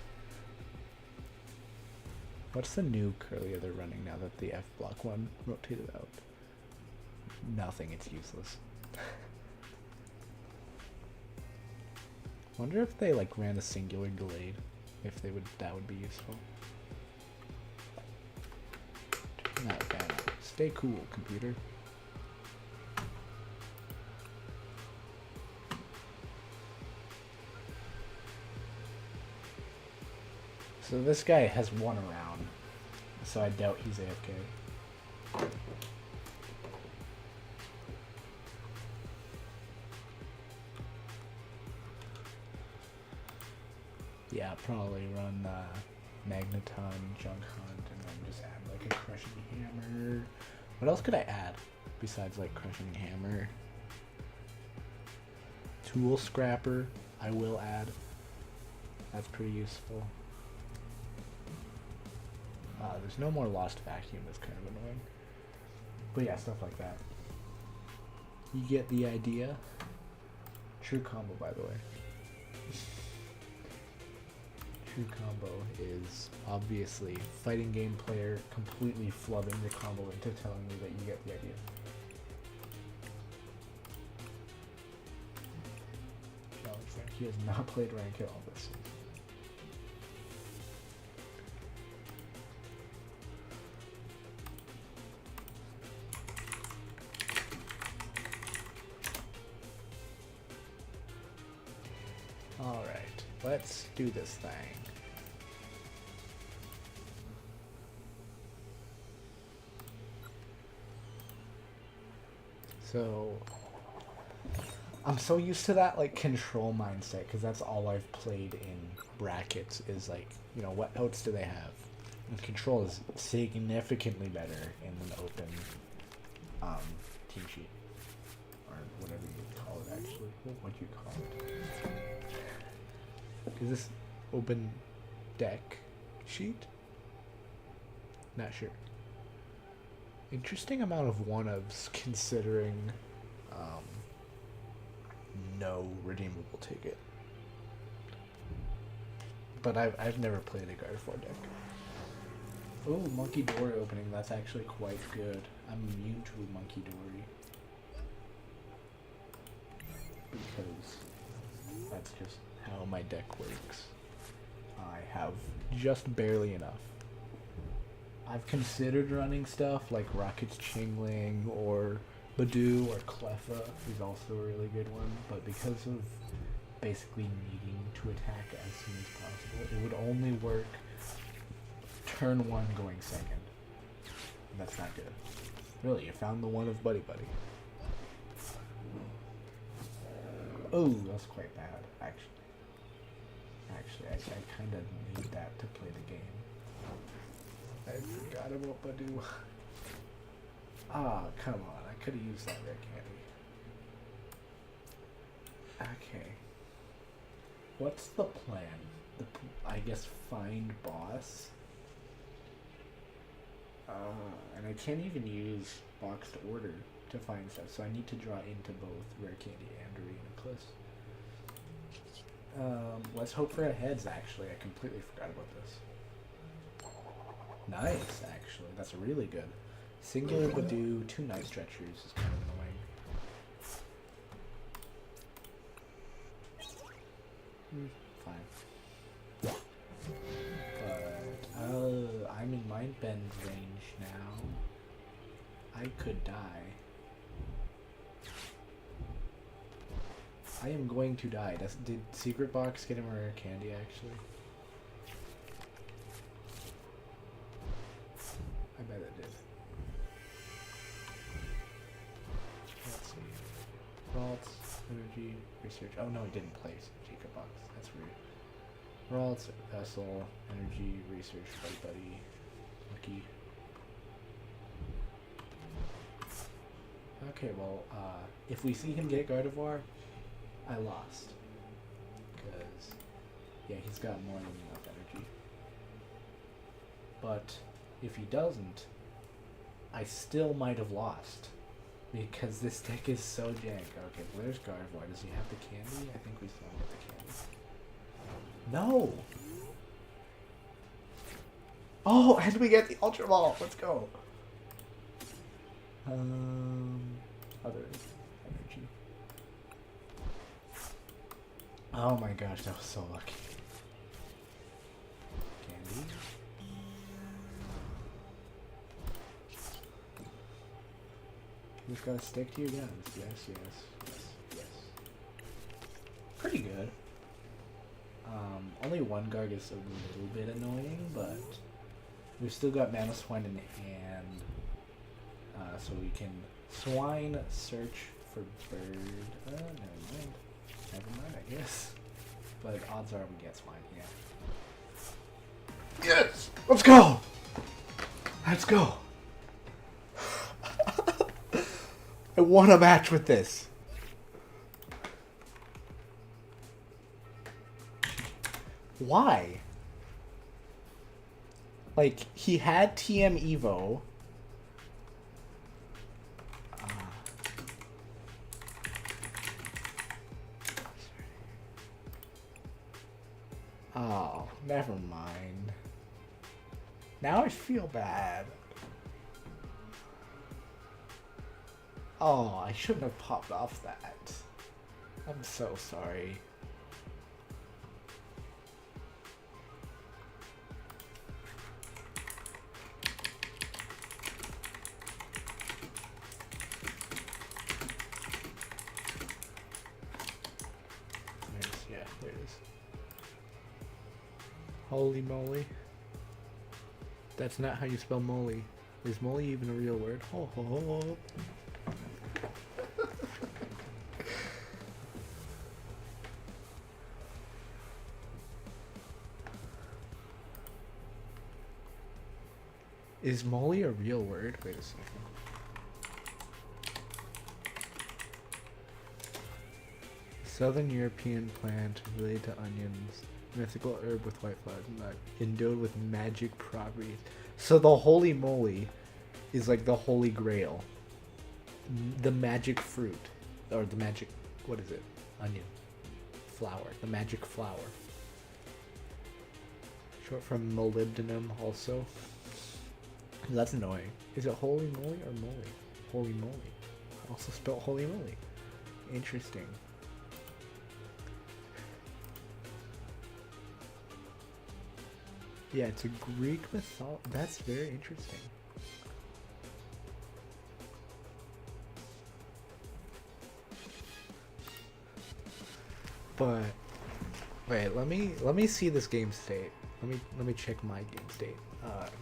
What's the new Curlia they're running now that the F block one rotated out? Nothing, it's useless. Wonder if they like ran a singular delayed, if they would, that would be useful. Turn that down. Stay cool, computer. So this guy has one around, so I doubt he's AFK. Yeah, probably run Magneton, Junk Hunt, and then just add like a Crushing Hammer. What else could I add besides like Crushing Hammer? Tool Scrapper, I will add. That's pretty useful. There's no more Lost Vacuum, that's kind of annoying. But yeah, stuff like that. You get the idea. True combo, by the way. True combo is obviously fighting game player completely flubbing the combo into telling me that you get the idea. No, it's like he has not played rank at all this season. Alright, let's do this thing. So, I'm so used to that like control mindset, because that's all I've played in brackets is like, you know, what outs do they have? And control is significantly better in an open team sheet. Or whatever you call it actually. What do you call it? Is this open deck sheet? Not sure. Interesting amount of one-ofs considering no redeemable ticket. But I've never played a Gardevoir deck. Oh, Monkey Dory opening, that's actually quite good. I'm immune to a Monkey Dory. Because that's just how my deck works. I have just barely enough. I've considered running stuff like Rocket's Chingling or Badoo or Cleffa is also a really good one, but because of basically needing to attack as soon as possible, it would only work turn 1 going second. And that's not good. Really, you found the one of Buddy Buddy. Oh, that's quite bad, actually. Actually, I kind of need that to play the game. I forgot about Badoo. Ah, come on. I could have used that Rare Candy. Okay. What's the plan? I guess find boss? And I can't even use Boxed Order to find stuff, so I need to draw into both Rare Candy and Reuniclus. Let's hope for a heads, actually. I completely forgot about this. Nice, actually. That's really good. Singular Badoo, 2 Night Stretchers is kind of annoying. Fine. But, I'm in Mind Bend range now. I could die. I am going to die. Did Secret Box get him a Rare Candy, actually? I bet it did. Let's see. Ralts, Energy, Research. Oh no, it didn't place Secret Box. That's weird. Ralts, Vessel, Energy, Research, Buddy, Lucky. Okay, well, if we see him get Gardevoir, I lost. Because, yeah, he's got more than enough energy. But if he doesn't, I still might have lost. Because this deck is so jank. Okay, well, there's Gardevoir. Does he have the candy? I think we still have the candy. No! Oh, and we get the Ultra Ball! Let's go! Other energy. Oh my gosh, that was so lucky. Candy. You just gotta stick to your guns. Yes, yes, yes, yes. Pretty good. Only one Garg is a little bit annoying, but we've still got Mamoswine in hand. So we can Swine search for bird. Never mind. Never mind, I guess. But odds are we get Swine, yeah. Yes! Let's go! Let's go! I won a match with this. Why? Like, he had TM Evo. Oh, never mind. Now I feel bad. Oh, I shouldn't have popped off that. I'm so sorry. Yeah, there it is. Holy moly. That's not how you spell moly. Is moly even a real word? Ho ho ho. Is moly a real word? Wait a second. Southern European plant related to onions. Mythical herb with white flowers, endowed with magic properties. So the holy moly is like the holy grail. The magic fruit. Or the magic, what is it? Onion. Flower. The magic flower. Short from molybdenum also. That's annoying. Is it holy moly or moly? Holy moly. Also spelled holy moly. Interesting. Yeah, it's a Greek mythology. That's very interesting. But wait, let me see this game state. Let me check my game state.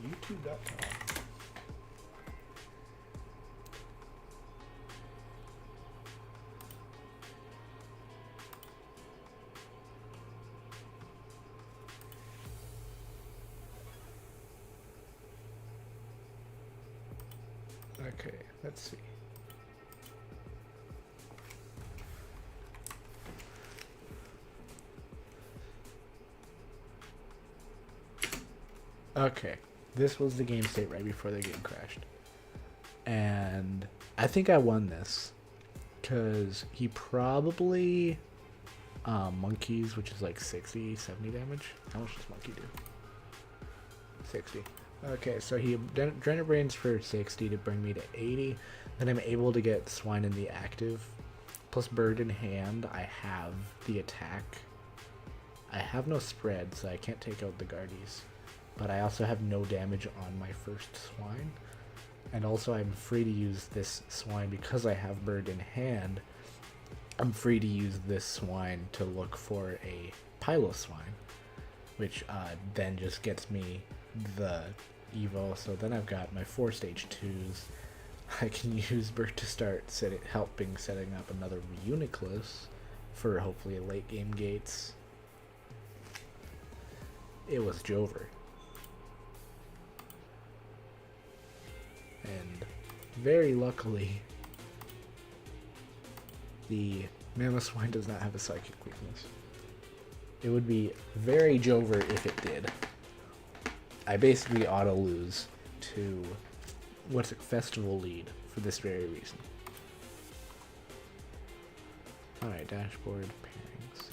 YouTube.com. Okay, let's see. Okay, this was the game state right before the game crashed. And I think I won this because he probably monkeys, which is like 60, 70 damage. How much does monkey do? 60. Okay, so he Drainabrains for 60 to bring me to 80. Then I'm able to get Swine in the active. Plus Bird in hand, I have the attack. I have no spread, so I can't take out the Guardies. But I also have no damage on my first Swine. And also I'm free to use this Swine because I have Bird in hand. I'm free to use this Swine to look for a Piloswine, which then just gets me the Evo. So then I've got my 4 stage 2s. I can use Bird to start setting up another Reuniclus for hopefully late game gates. It was Jover. And very luckily, the Mamoswine does not have a psychic weakness. It would be very Jover if it did. I basically auto-lose to what's it, Festival lead for this very reason. Alright, dashboard pairings.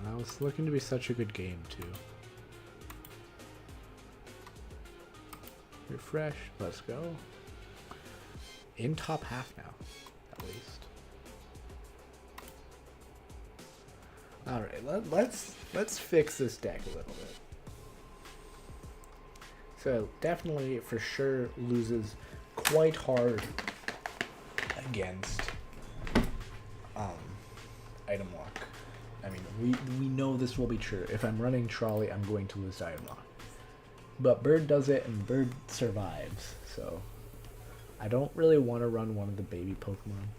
That was looking to be such a good game too. Refresh, let's go. In top half now, at least. Alright, let's fix this deck a little bit. So definitely for sure loses quite hard against item lock. I mean, we know this will be true. If I'm running Trolley, I'm going to lose item lock. But Bird does it, and Bird survives, so I don't really want to run one of the baby Pokemon.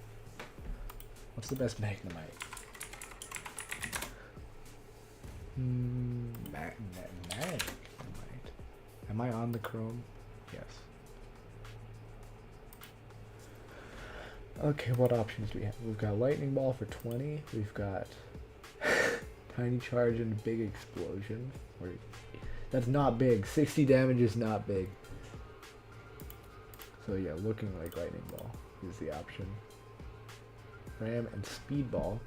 What's the best Magnemite? Magnemite. Am I on the Chrome? Yes. Okay, what options do we have? We've got Lightning Ball for 20. We've got Tiny Charge and Big Explosion. That's not big. 60 damage is not big. So yeah, looking like Lightning Ball is the option. Ram and Speedball.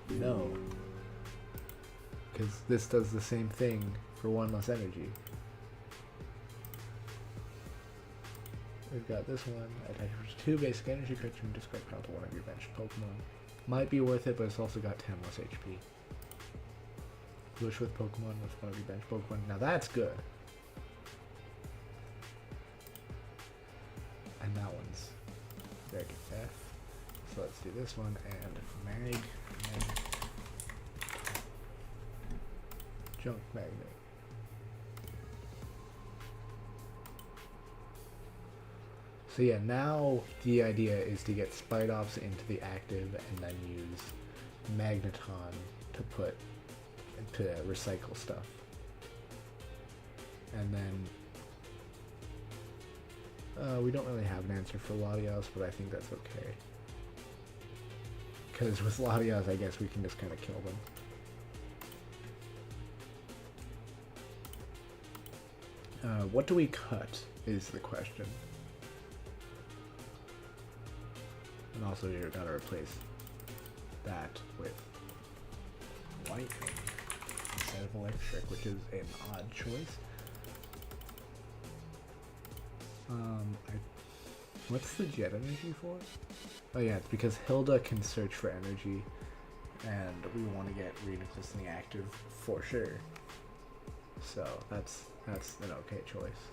No. Because this does the same thing for 1 less energy. We've got this one. Attaches 2 basic energy cards from discard pile to one of your bench Pokemon. Might be worth it, but it's also got 10 less HP. Wish with Pokemon with one of your bench Pokemon. Now that's good. And that one's Rare Candy SVI. So let's do this one and Mag. Junk Magnet. So yeah, now the idea is to get Spidops into the active and then use Magneton to recycle stuff. And then we don't really have an answer for Latios, but I think that's okay. Because with Latios, I guess we can just kind of kill them. What do we cut is the question. And also you're gotta replace that with white instead of electric, which is an odd choice. What's the jet energy for? Oh yeah, it's because Hilda can search for energy, and we want to get Reuniclus in the active for sure. So that's an okay choice.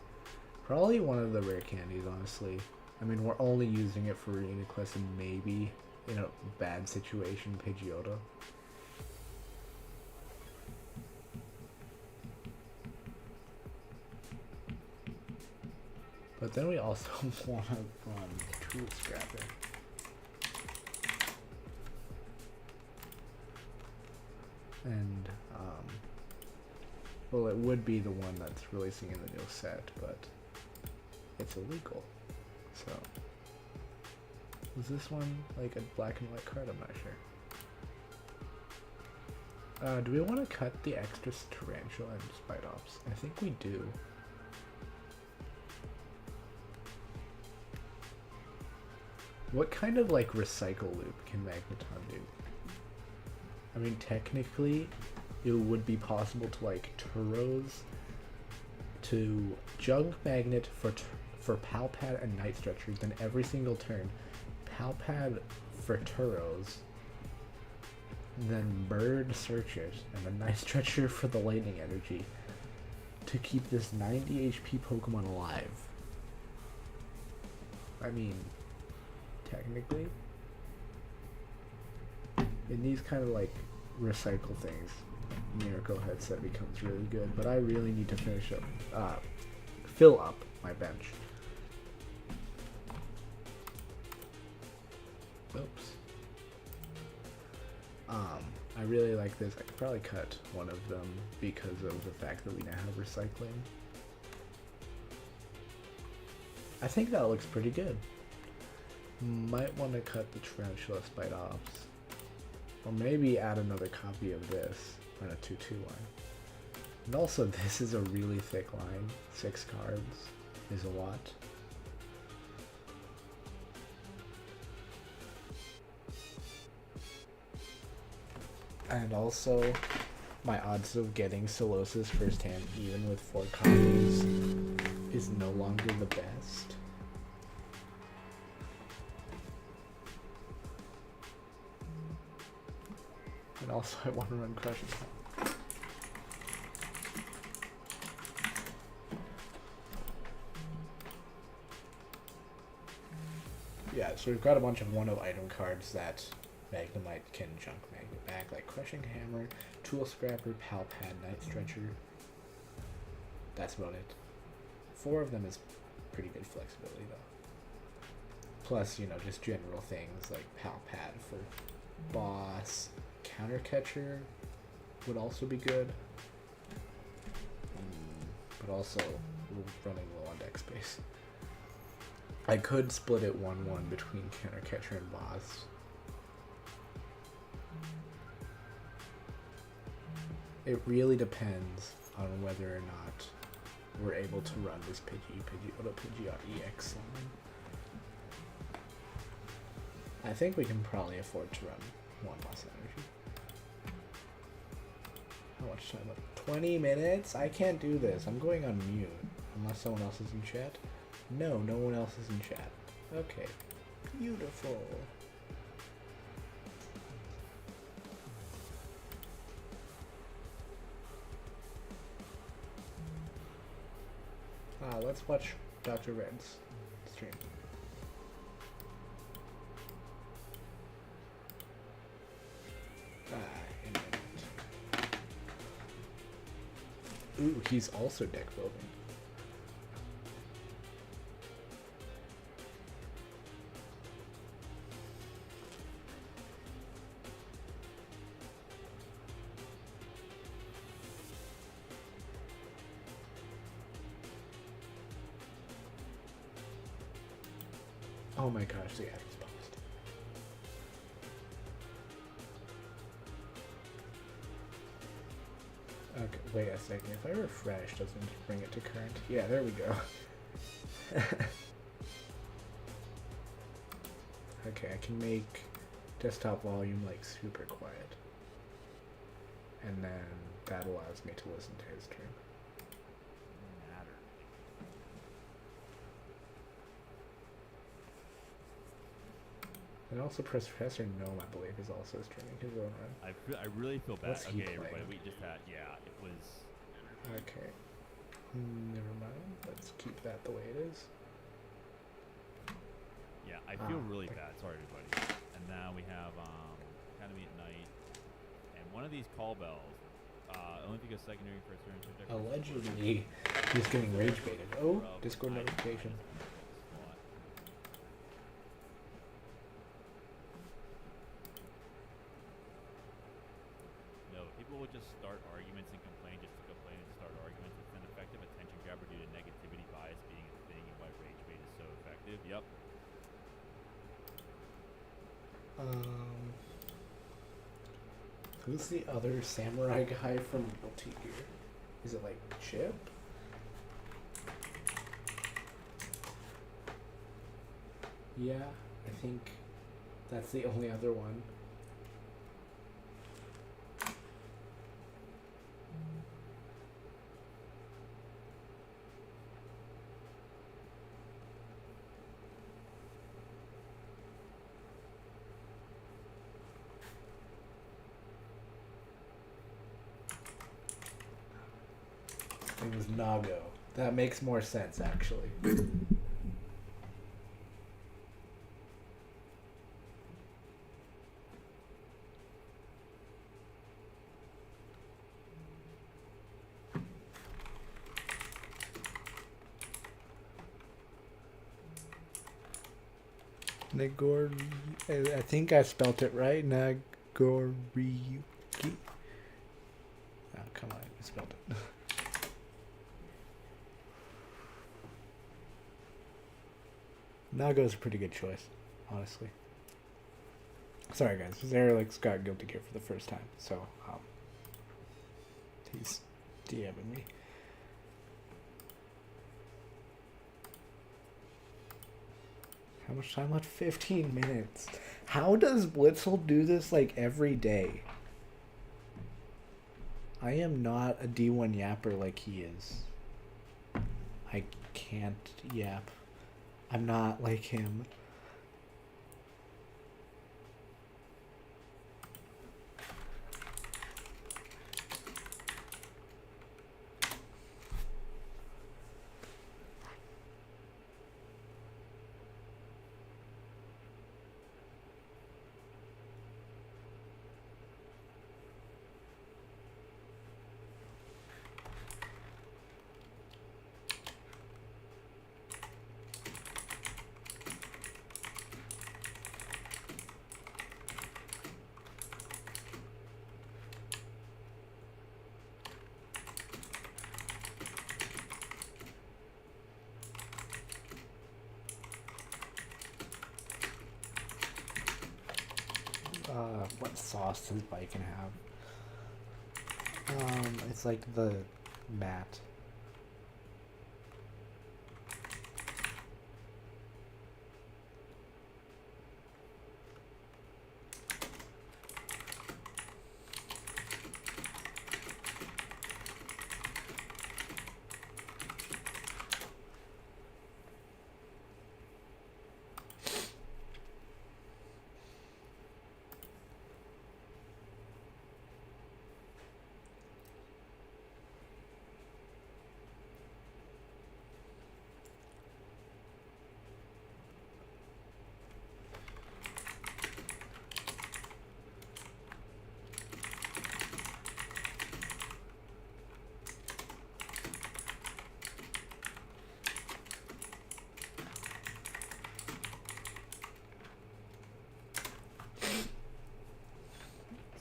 Probably one of the rare candies, honestly. I mean, we're only using it for Reuniclus and maybe, in a bad situation, Pidgeotto. But then we also want to run Tool Scrapper. And, Well, it would be the one that's releasing in the new set, but it's illegal. So, was this one like a black and white card? I'm not sure. Do we want to cut the extra Tarantula and Spidops? I think we do. What kind of like recycle loop can Magneton do? I mean, technically, it would be possible to like Turos to Junk Magnet for Palpad and Night Stretcher, then every single turn, Palpad for Turos, then Bird Searchers, and then Night Stretcher for the Lightning Energy to keep this 90 HP Pokemon alive. I mean, technically, in these kind of like recycle things, Miracle Headset becomes really good, but I really need to fill up my bench. Oops. I really like this. I could probably cut one of them because of the fact that we now have recycling. I think that looks pretty good. Might want to cut the Tarantula Spidops. Or maybe add another copy of this on a 2-2 line. And also, this is a really thick line. 6 cards is a lot. And also, my odds of getting Solosis firsthand, even with 4 copies, is no longer the best. And also, I want to run Crushing Hammer. Yeah, so we've got a bunch of one-of item cards that Magnemite can junk Magnet back, like Crushing Hammer, Tool Scrapper, Palpad, Night Stretcher. That's about it. 4 of them is pretty good flexibility, though. Plus, you know, just general things like Palpad for Boss. Counter Catcher would also be good. But also, we're running low on deck space. I could split it 1-1 between Counter Catcher and Boss. It really depends on whether or not we're able to run this Pidgeot EX line. I think we can probably afford to run 1 Boss Energy. How much time left? 20 minutes? I can't do this. I'm going on mute. Unless someone else is in chat. No, no one else is in chat. Okay. Beautiful. Let's watch Dr. Red's stream. Ooh, he's also deck building. Oh my gosh, the ad was paused. Okay, wait a second. If I refresh, doesn't it bring it to current? Yeah, there we go. Okay, I can make desktop volume like super quiet. And then that allows me to listen to his stream. And also Professor Gnome, I believe, is also streaming his own run. I really feel bad. What's he okay, everybody, playing? we just had, yeah, it was... Okay. Never mind. Let's keep that the way it is. Yeah, I feel really bad. Sorry, everybody. And now we have Academy at Night. And one of these call bells, only if you go secondary, first turn, Allegedly, he's getting rage baited. Oh, Discord notification. No, people would just start arguments and complain just to complain and start Yep. Who's the other samurai guy from Guilty Gear? Is it like Chip? Yeah, I think that's the only other one. It was Nago. That makes more sense, actually. Nagor, I think I spelt it right. Nagoriyuki. Oh, come on, I spelled it. Nago's a pretty good choice, honestly. Sorry guys, Zerelix got Guilty Gear for the first time, so he's DMing me. How much time left? 15 minutes. How does Blitzel do this like every day? I am not a D1 yapper like he is. I can't yap. I'm not like him. What sauce does Bacon have? It's like the matte.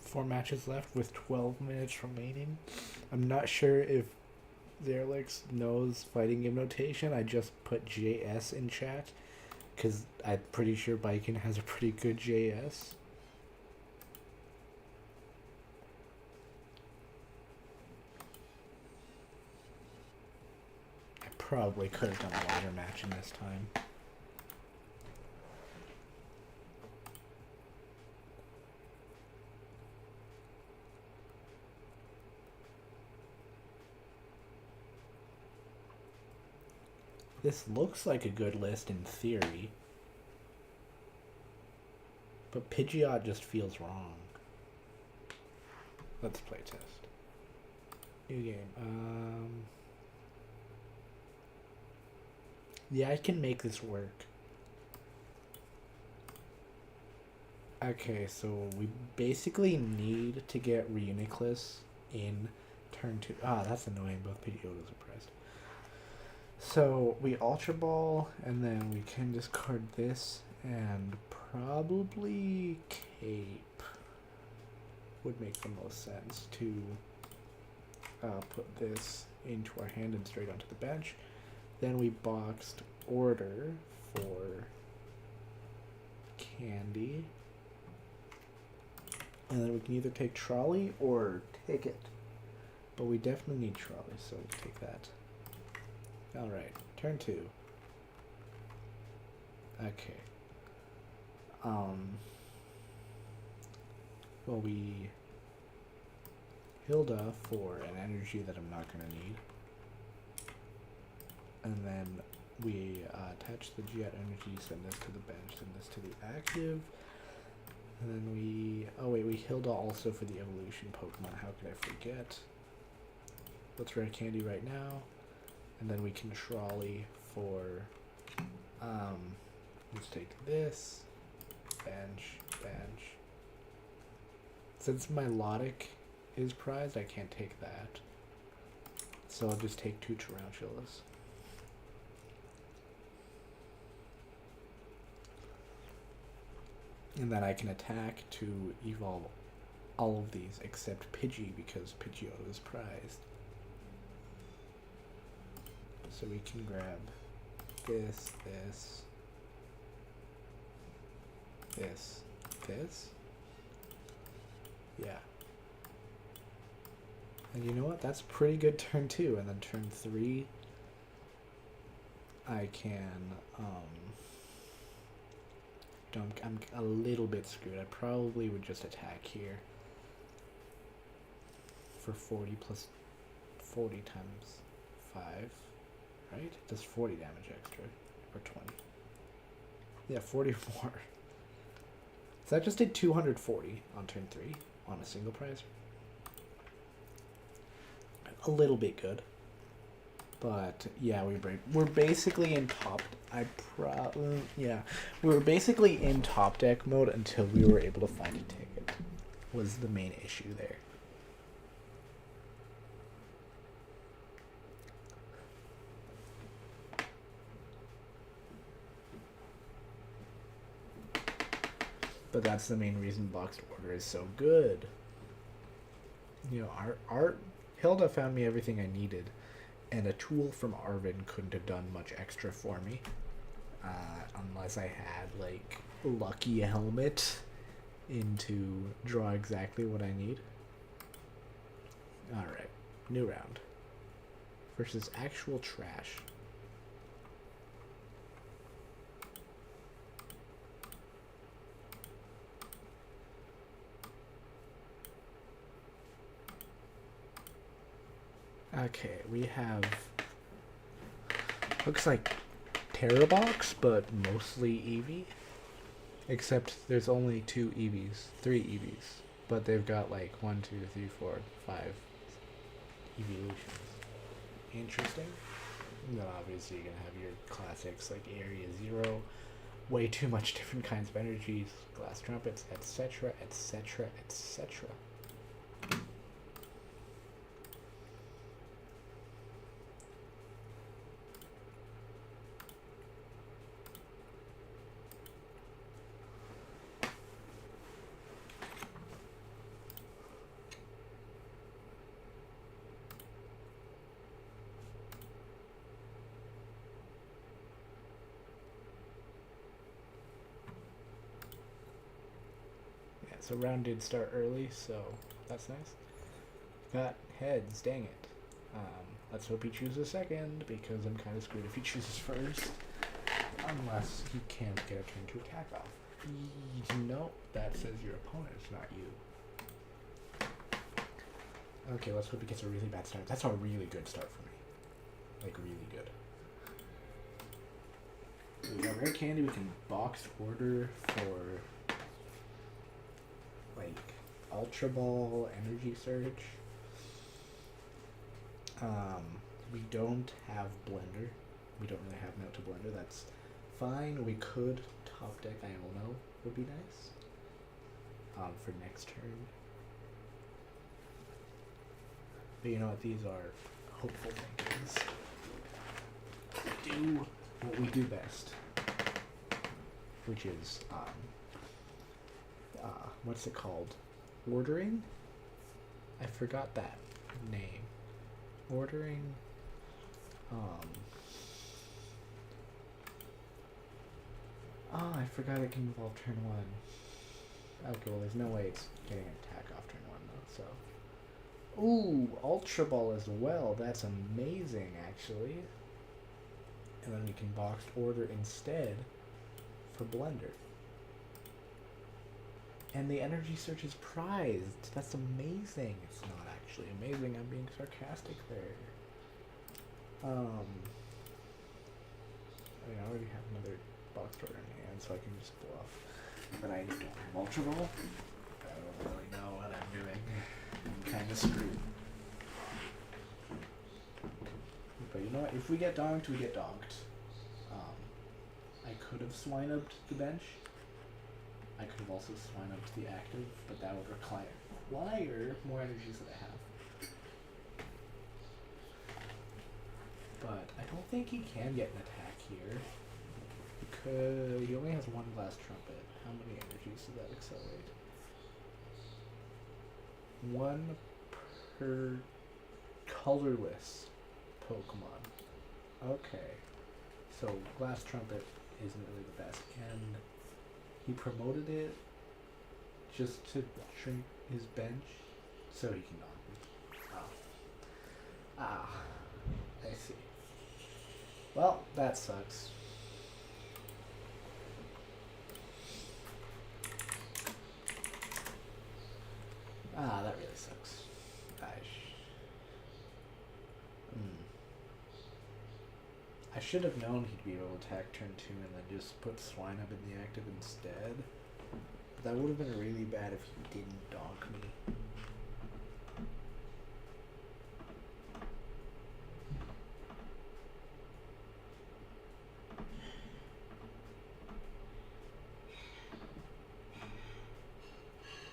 Four matches left with 12 minutes remaining. I'm not sure if Zerelix knows fighting game notation. I just put JS in chat because I'm pretty sure Baiken has a pretty good JS. I probably could have done a ladder match in this time. This looks like a good list in theory, but Pidgeot just feels wrong. Let's play test. New game. Yeah, I can make this work. Okay, so we basically need to get Reuniclus in turn 2. Ah, that's annoying. Both Pidgeotos are pressed. So we Ultra Ball, and then we can discard this, and probably Cape would make the most sense to put this into our hand and straight onto the bench. Then we Boxed Order for Candy. And then we can either take Trolley or take it. But we definitely need Trolley, so we'll take that. Alright, turn 2. Okay. Well, we Hilda for an energy that I'm not going to need. And then we attach the Jet energy, send this to the bench, send this to the active. And then we, oh wait, we Hilda also for the evolution Pokemon. How could I forget? Let's Rare Candy right now. And then we can Trolley for, let's take this, bench. Since my Melodic is prized, I can't take that. So I'll just take 2 Tarantulas. And then I can attack to evolve all of these except Pidgey because Pidgeot is prized. So we can grab this. Yeah. And you know what? That's pretty good turn 2. And then turn 3, I can, I'm a little bit screwed. I probably would just attack here for 40 plus 40 times 5, right? Does 40 damage extra, or 20. Yeah, 40 more. So that just did 240 on turn 3 on a single prize. A little bit good. But yeah, we're basically in top. We were basically in top deck mode until we were able to find a ticket. Was the main issue there. But that's the main reason Boxed Order is so good. You know, our Hilda found me everything I needed. And a tool from Arvin couldn't have done much extra for me. Unless I had, like, Lucky Helmet in to draw exactly what I need. Alright, new round. Versus actual trash. Okay, we have, looks like Terrabox, but mostly Eevee. Except there's only 2 Eevees, 3 Eevees, but they've got like 1, 2, 3, 4, 5 evolutions. Interesting. And then obviously you're gonna have your classics like Area Zero, way too much different kinds of energies, Glass Trumpets, etc., etc., etc. So round did start early, so that's nice. Got heads, dang it. Let's hope he chooses second, because I'm kind of screwed if he chooses first. Unless he can't get a turn to attack off. No, that says your opponent, not you. Okay, let's hope he gets a really bad start. That's a really good start for me. Like, really good. We got Rare Candy, we can Boxed Order for like Ultra Ball, Energy Search. We don't have Blender. We don't really have Mount to Blender. That's fine. We could top deck Iono would be nice. For next turn. But you know what? These are hopeful thinkings. Do what we do best, which is what's it called? Ordering? I forgot that name. Ordering. forgot it can evolve turn 1. Okay, well there's no way it's getting an attack off turn 1 though, so. Ooh, Ultra Ball as well. That's amazing, actually. And then we can Boxed Order instead for Blender. And the Energy Search is prized. That's amazing. It's not actually amazing. I'm being sarcastic there. I already have another Boxed Order in hand, so I can just bluff. But I don't have Ultra Ball. I don't really know what I'm doing. I'm kind of screwed. But you know what? If we get donked, we get donked. I could have Swinub'd the bench. I could have also Swinub'd the active, but that would require more energies that I have. But I don't think he can get an attack here. Because he only has one Glass Trumpet. How many energies does that accelerate? 1 per colorless Pokemon. Okay. So Glass Trumpet isn't really the best. And he promoted it just to shrink his bench so he can knock me. Ah, I see. Well, that sucks. That really sucks. I should have known he'd be able to attack turn 2 and then just put Swinub in the active instead. But that would have been really bad if he didn't donk me.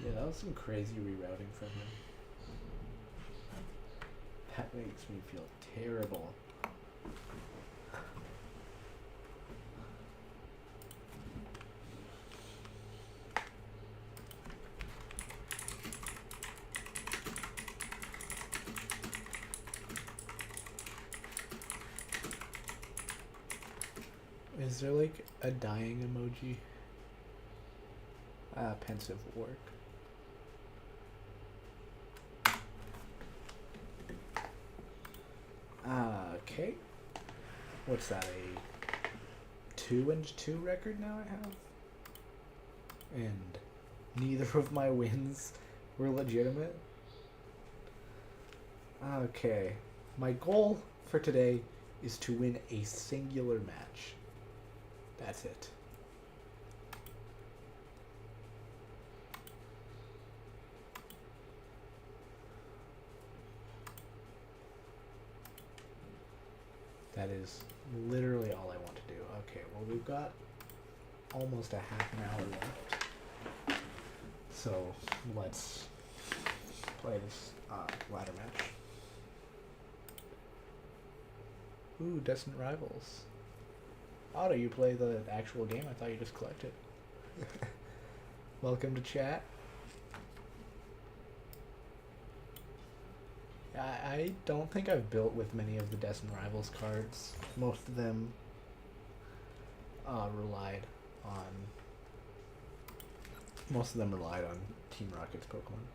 Yeah, that was some crazy rerouting from him. That makes me feel terrible. Is there like a dying emoji? Pensive work. Okay. What's that, a 2-2 record now I have? And neither of my wins were legitimate? Okay. My goal for today is to win a singular match. That's it. That is literally all I want to do. Okay, well we've got almost a half an hour left. So let's play this ladder match. Ooh, Destined Rivals. Otto, you play the actual game? I thought you just collected. Welcome to chat. I don't think I've built with many of the Destined Rivals cards. Most of them relied on Team Rocket's Pokemon.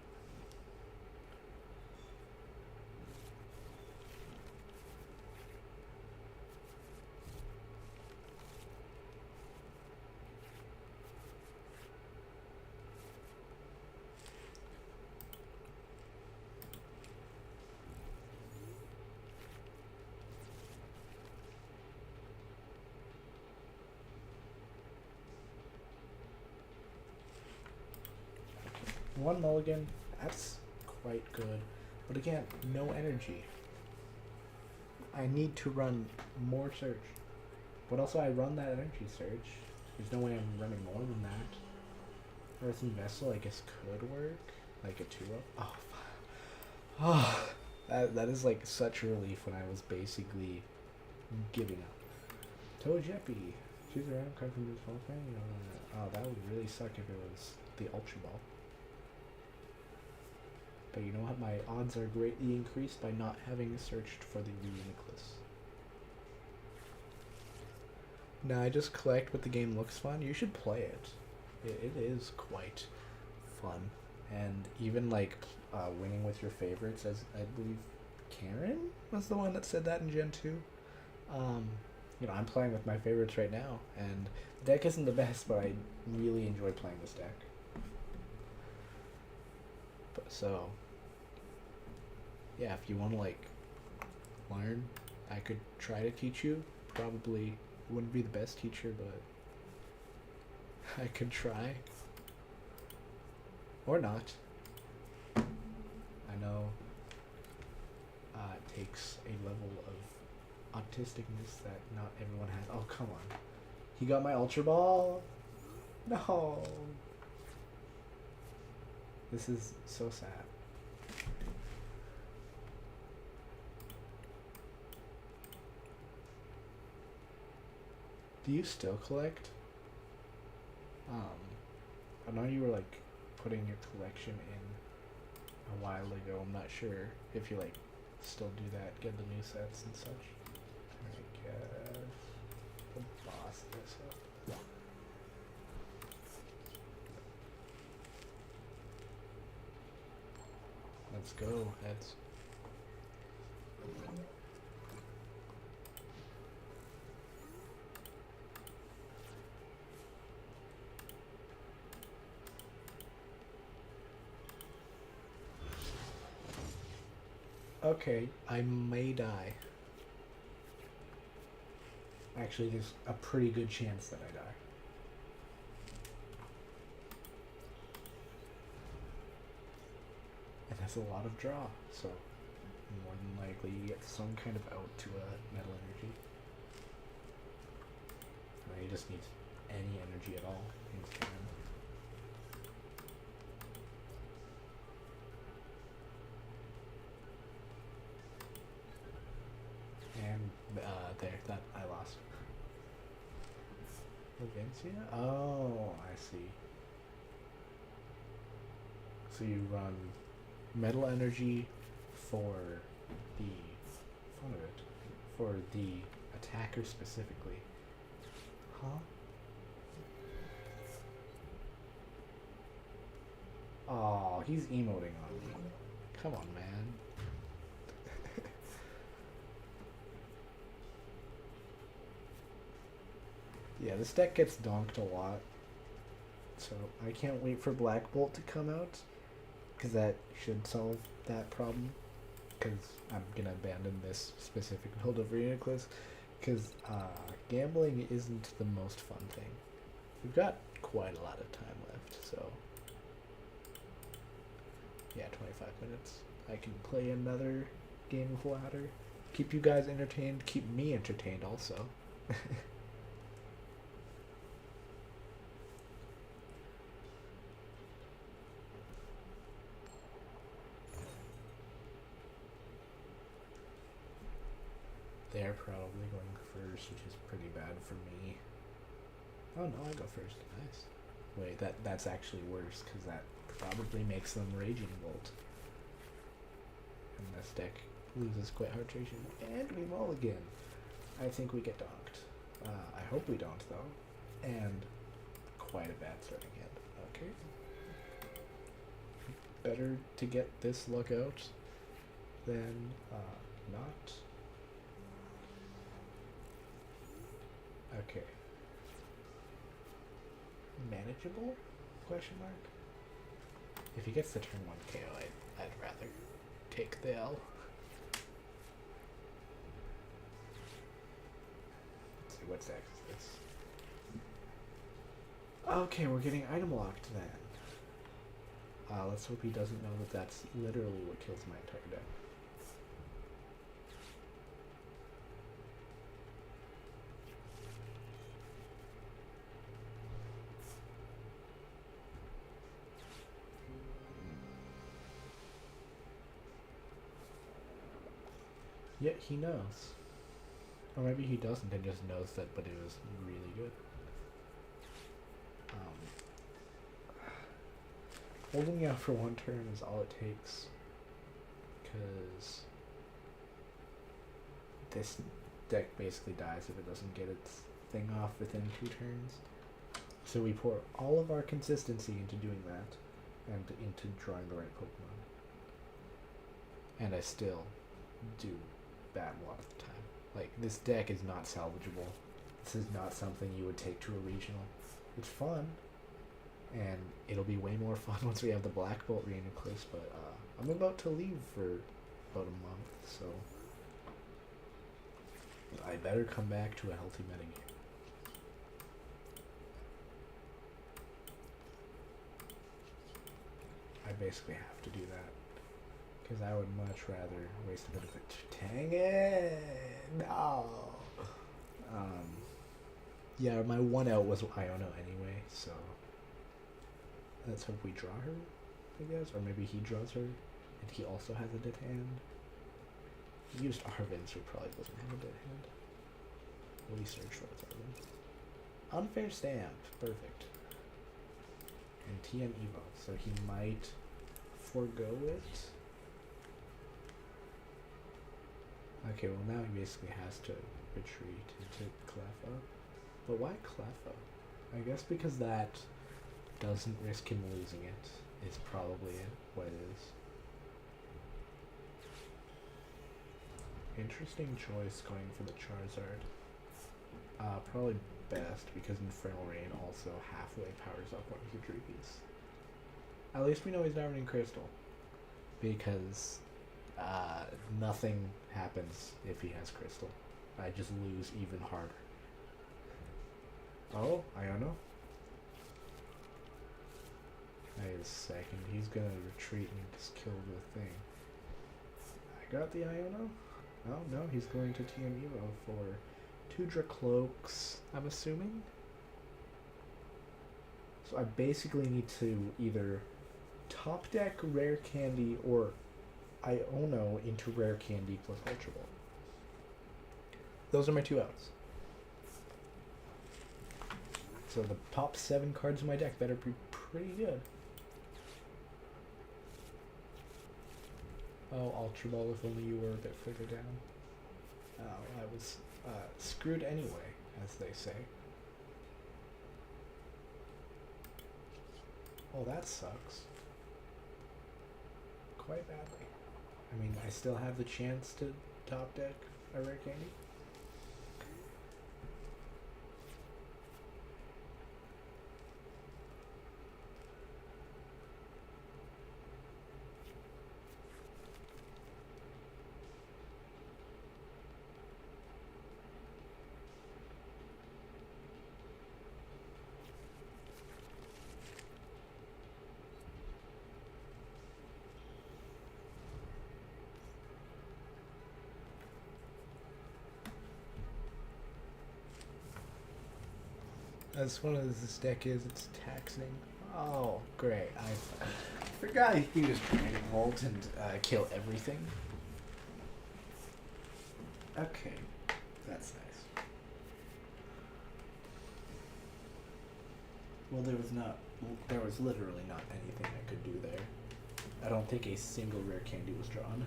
One mulligan, that's quite good. But again, no energy. I need to run more search. But also I run that energy search. There's no way I'm running more than that. Earthen Vessel I guess could work. Like a Turo. Oh, that is like such a relief when I was basically giving up. Togepi. Choose a random card from this whole thing. Oh, that would really suck if it was the Ultra Ball. But you know what? My odds are greatly increased by not having searched for the Reuniclus. No, I just collect what the game looks fun. You should play it. It is quite fun. And even like winning with your favorites, as I believe Karen was the one that said that in Gen 2. You know, I'm playing with my favorites right now, and the deck isn't the best, but I really enjoy playing this deck. But so, yeah, if you want to like learn, I could try to teach you. Probably wouldn't be the best teacher, but I could try. Or not. I know it takes a level of autisticness that not everyone has. Oh, come on. He got my Ultra Ball? No. This is so sad. Do you still collect? I know you were like putting your collection in a while ago. I'm not sure if you like still do that, get the new sets and such. I guess the boss this up. Let's go, heads. Okay, I may die. Actually, there's a pretty good chance that I die. And that's a lot of draw, so more than likely you get some kind of out to a metal energy. Or you just need any energy at all in Cannon. And there, that I lost. Levincia? Oh, I see. So you run metal energy for the fun of it, for the attacker specifically. Huh? Oh, he's emoting on me. Come on, man. Yeah, this deck gets donked a lot, so I can't wait for Black Bolt to come out, because that should solve that problem, because I'm going to abandon this specific build of Reuniclus, because gambling isn't the most fun thing. We've got quite a lot of time left, so yeah, 25 minutes. I can play another game of ladder, keep you guys entertained, keep me entertained also. They're probably going first, which is pretty bad for me. Oh no, I go first. Nice. Wait, that's actually worse, because that probably makes them Raging Bolt. And this deck loses quite hard Raging Bolt. And we mulligan. I think we get donked. I hope we don't, though. And quite a bad starting hand. Okay. Better to get this luck out than not. Okay. Manageable? Question mark. If he gets the turn 1 KO, I'd rather take the L. Let's see, what's next? This. Okay, we're getting item locked then. Let's hope he doesn't know that that's literally what kills my entire deck. Yeah, he knows. Or maybe he doesn't and just knows that, but it was really good. Holding me out for one turn is all it takes. Because this deck basically dies if it doesn't get its thing off within 2 turns. So we pour all of our consistency into doing that, and into drawing the right Pokemon. And I still do bad a lot of the time. Like, this deck is not salvageable. This is not something you would take to a regional. It's fun, and it'll be way more fun once we have the Black Bolt Reuniclus, but I'm about to leave for about a month, so I better come back to a healthy metagame. I basically have to do that, because I would much rather waste a bit of it. Dang it! No! Yeah, my one out was Iono anyway, so let's hope we draw her, I guess, or maybe he draws her, and he also has a dead hand. He used Arvin, so he probably doesn't have a dead hand. Will he search for its Arvin? Unfair stamp, perfect. And TM Evo, so he might forego it. Okay, well now he basically has to retreat into Cleffa. But why Cleffa? I guess because that doesn't risk him losing it, is probably what it is. Interesting choice going for the Charizard. Probably best because Infernal Rain also halfway powers up one of your Dreepies. At least we know he's not running Crystal, because nothing happens if he has Crystal. I just lose even harder. Oh, Iono. Wait a second, he's gonna retreat and just kill the thing. I got the Iono? Oh no, he's going to TM Evo for 2 Dracloaks, I'm assuming? So I basically need to either top deck Rare Candy or Iono into Rare Candy plus Ultra Ball. Those are my 2 outs. So the top 7 cards in my deck better be pretty good. Oh, Ultra Ball, if only you were a bit further down. Oh, I was screwed anyway, as they say. Oh, that sucks. Quite badly. I mean, I still have the chance to top deck a Rare Candy. As fun as this deck is, it's taxing. Oh, great. I forgot you can just Training Volt and kill everything. Okay, that's nice. Well, there was literally not anything I could do there. I don't think a single Rare Candy was drawn.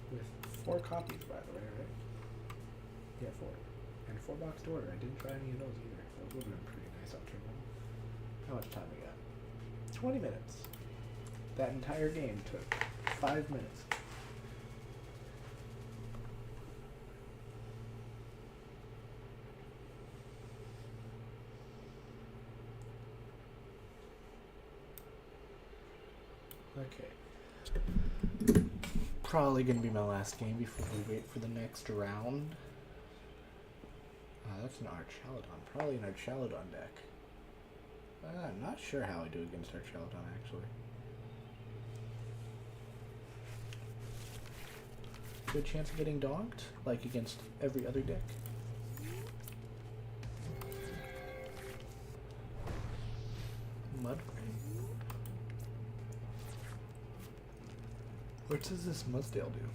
With 4 copies, by the way, right? Yeah, 4. And 4 Boxed Order. I didn't try any of those either. Those would have been pretty nice on turn 1. How much time we got? 20 minutes. That entire game took 5 minutes. Okay. Probably gonna be my last game before we wait for the next round. That's an Archaludon. Probably an Archaludon deck. I'm not sure how I do against Archaludon, actually. Good chance of getting donked, like against every other deck. Mudbray. What does this Mudsdale do?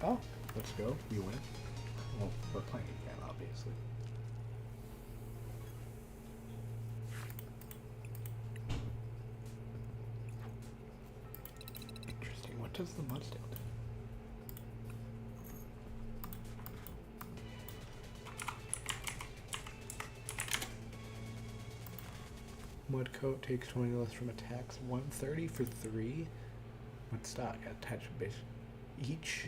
Oh, let's go. You win. Well, we're playing again, obviously. Interesting. What does the Mudsdale do? Mud Coat takes 20 less from attacks. 130 for 3. Mud Stock, attachment base each.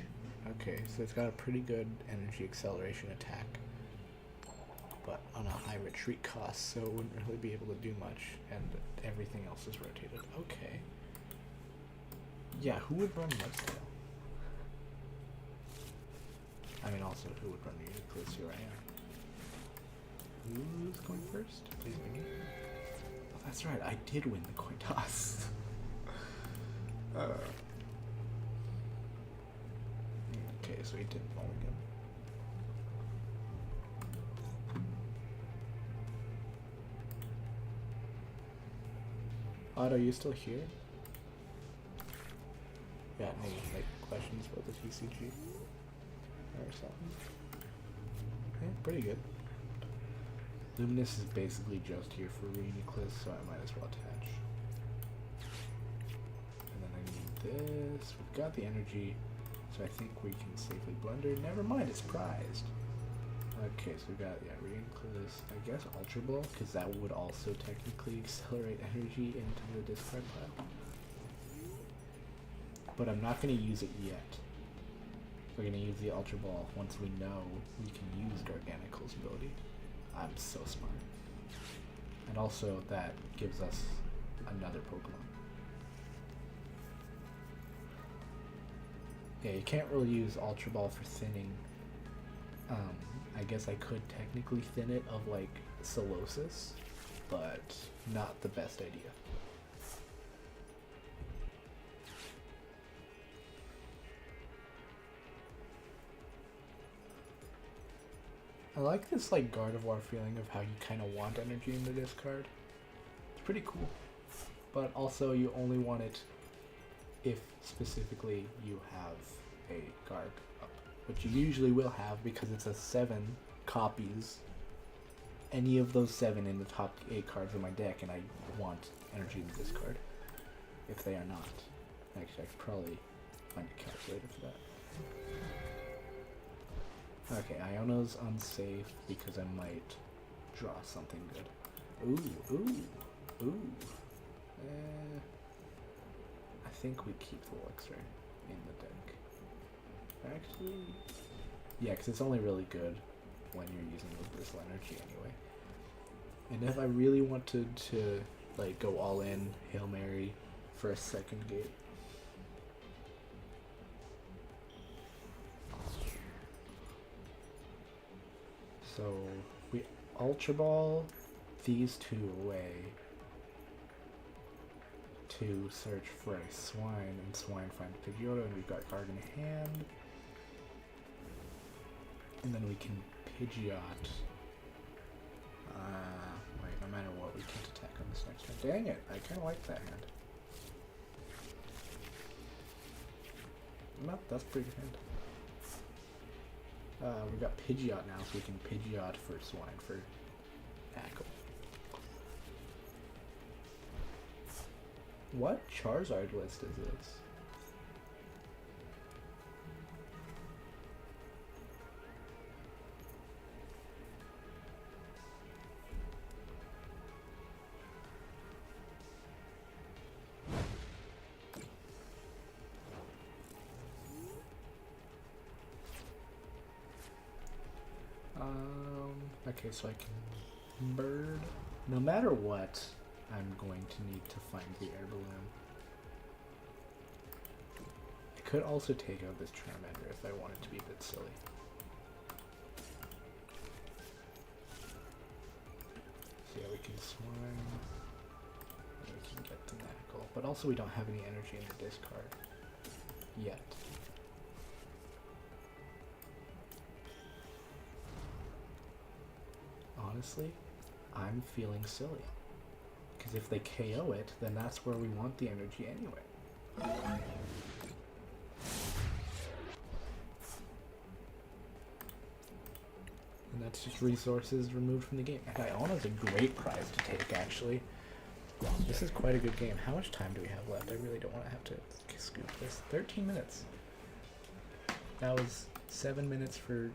Okay, so it's got a pretty good energy acceleration attack, but on a high retreat cost, so it wouldn't really be able to do much, and everything else is rotated. Okay. Yeah, who would run Mudtail? I mean, also, who would run Reuniclus? Here I am. Who's going first? Please be me. Oh, that's right, I did win the coin toss. Okay, so he didn't mulligan. Otto, are you still here? Yeah, any like questions about the TCG or something? Yeah, pretty good. Luminous is basically just here for Reuniclus, so I might as well attach. And then I need this. We've got the energy, so I think we can safely blender. Never mind, it's prized. Okay, so we got, yeah, Reuniclus, I guess Ultra Ball, because that would also technically accelerate energy into the discard pile. But I'm not going to use it yet. We're going to use the Ultra Ball once we know we can use Garganacl's ability. I'm so smart. And also, that gives us another Pokemon. Yeah, you can't really use Ultra Ball for thinning. I guess I could technically thin it of like Solosis, but not the best idea. I like this like Gardevoir feeling of how you kind of want energy in the discard. It's pretty cool, but also you only want it if specifically you have a Garg up, which you usually will have because it's a 7 copies any of those 7 in the top 8 cards of my deck, and I want energy in the discard. If they are not, actually I could probably find a calculator for that. Okay, Iono's unsafe because I might draw something good. Ooh. I think we keep the Luxray in the deck. Actually, yeah, because it's only really good when you're using the Bristle Energy anyway. And if I really wanted to like go all in, Hail Mary for a second gate. So we Ultra Ball these two away to search for a Swine, and Swine finds Pidgeotto, and we've got Gargan in hand. And then we can Pidgeot. Wait, no matter what, we can't attack on this next turn. Dang it, I kind of like that hand. No, that's a pretty good hand. We've got Pidgeot now, so we can Pidgeot for Swine for Nacl. What Charizard list is this? Okay, so I can bird. No matter what, I'm going to need to find the air balloon. I could also take out this Charmander if I wanted to be a bit silly. So yeah, we can swine. And we can get the Nacl. But also we don't have any energy in the discard yet. Honestly, I'm feeling silly. Because if they KO it, then that's where we want the energy anyway. And that's just resources removed from the game. Iono's a great prize to take, actually. This is quite a good game. How much time do we have left? I really don't want to have to scoop this. 13 minutes. That was 7 minutes for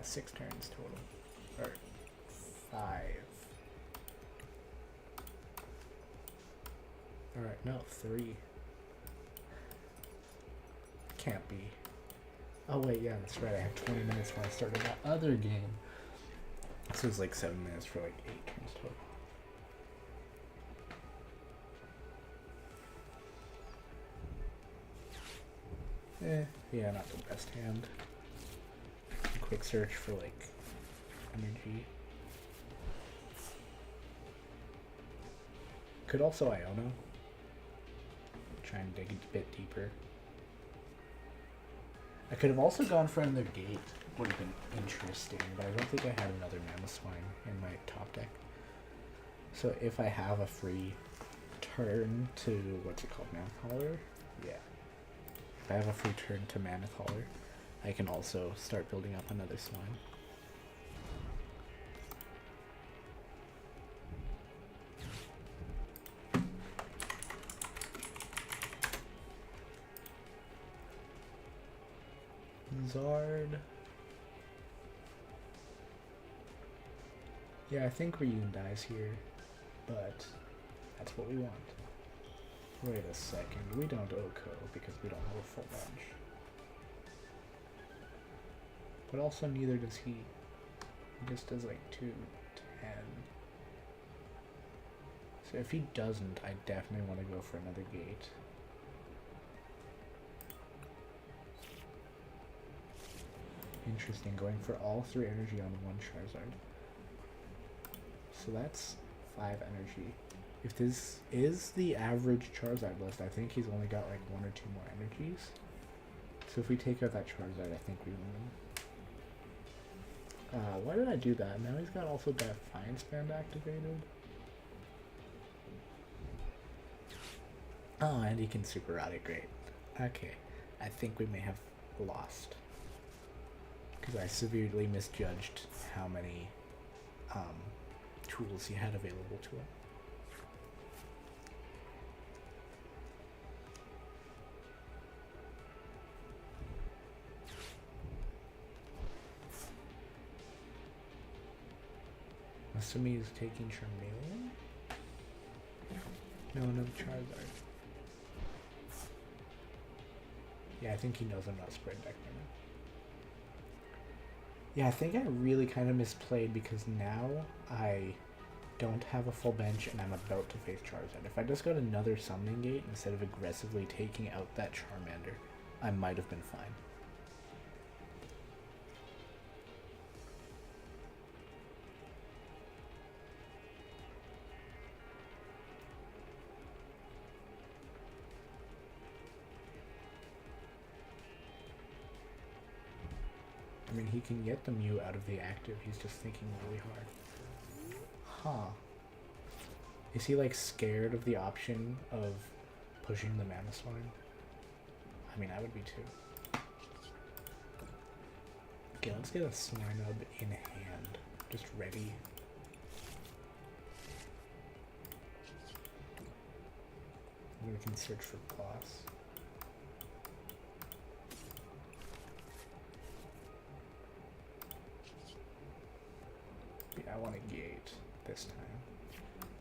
6 turns total. Or 5. Alright, no, 3. Can't be. Oh wait, yeah, that's right. I had 20 minutes when I started that other game. So it's like 7 minutes for like 8 turns total. Yeah, not the best hand. Quick search for like energy. Could also Iono. Try and dig a bit deeper. I could have also gone for another gate. Would have been interesting, but I don't think I had another Mamoswine in my top deck. So if I have a free turn to, what's it called, Mammoth Hauler? Yeah. If I have a free turn to Mammoth Hauler, I can also start building up another swine. Zard. Yeah, I think Reunion dies here, but that's what we want. Wait a second, we don't Oko because we don't have a full bench. But also neither does he. He just does like 2, 10. So if he doesn't, I definitely want to go for another gate. Interesting, going for all 3 energy on 1 Charizard. So that's 5 energy. If this is the average Charizard list, I think he's only got like 1 or 2 more energies. So if we take out that Charizard, I think we win. Why did I do that? Now he's got also Defiance Band activated. Oh, and he can Super Rod it, great. Okay, I think we may have lost. Because I severely misjudged how many tools he had available to him. Masumi is taking Charmeleon? No, another Charizard. Yeah, I think he knows I'm not spread deck right now. Yeah, I think I really kind of misplayed because now I don't have a full bench and I'm about to face Charizard. If I just got another Summoning Gate instead of aggressively taking out that Charmander, I might have been fine. I mean, he can get the Mew out of the active, he's just thinking really hard. Huh. Is he, like, scared of the option of pushing the Mamoswine? I mean, I would be too. Okay, let's get a Swinub in hand. Just ready. We can search for boss. I want a gate this time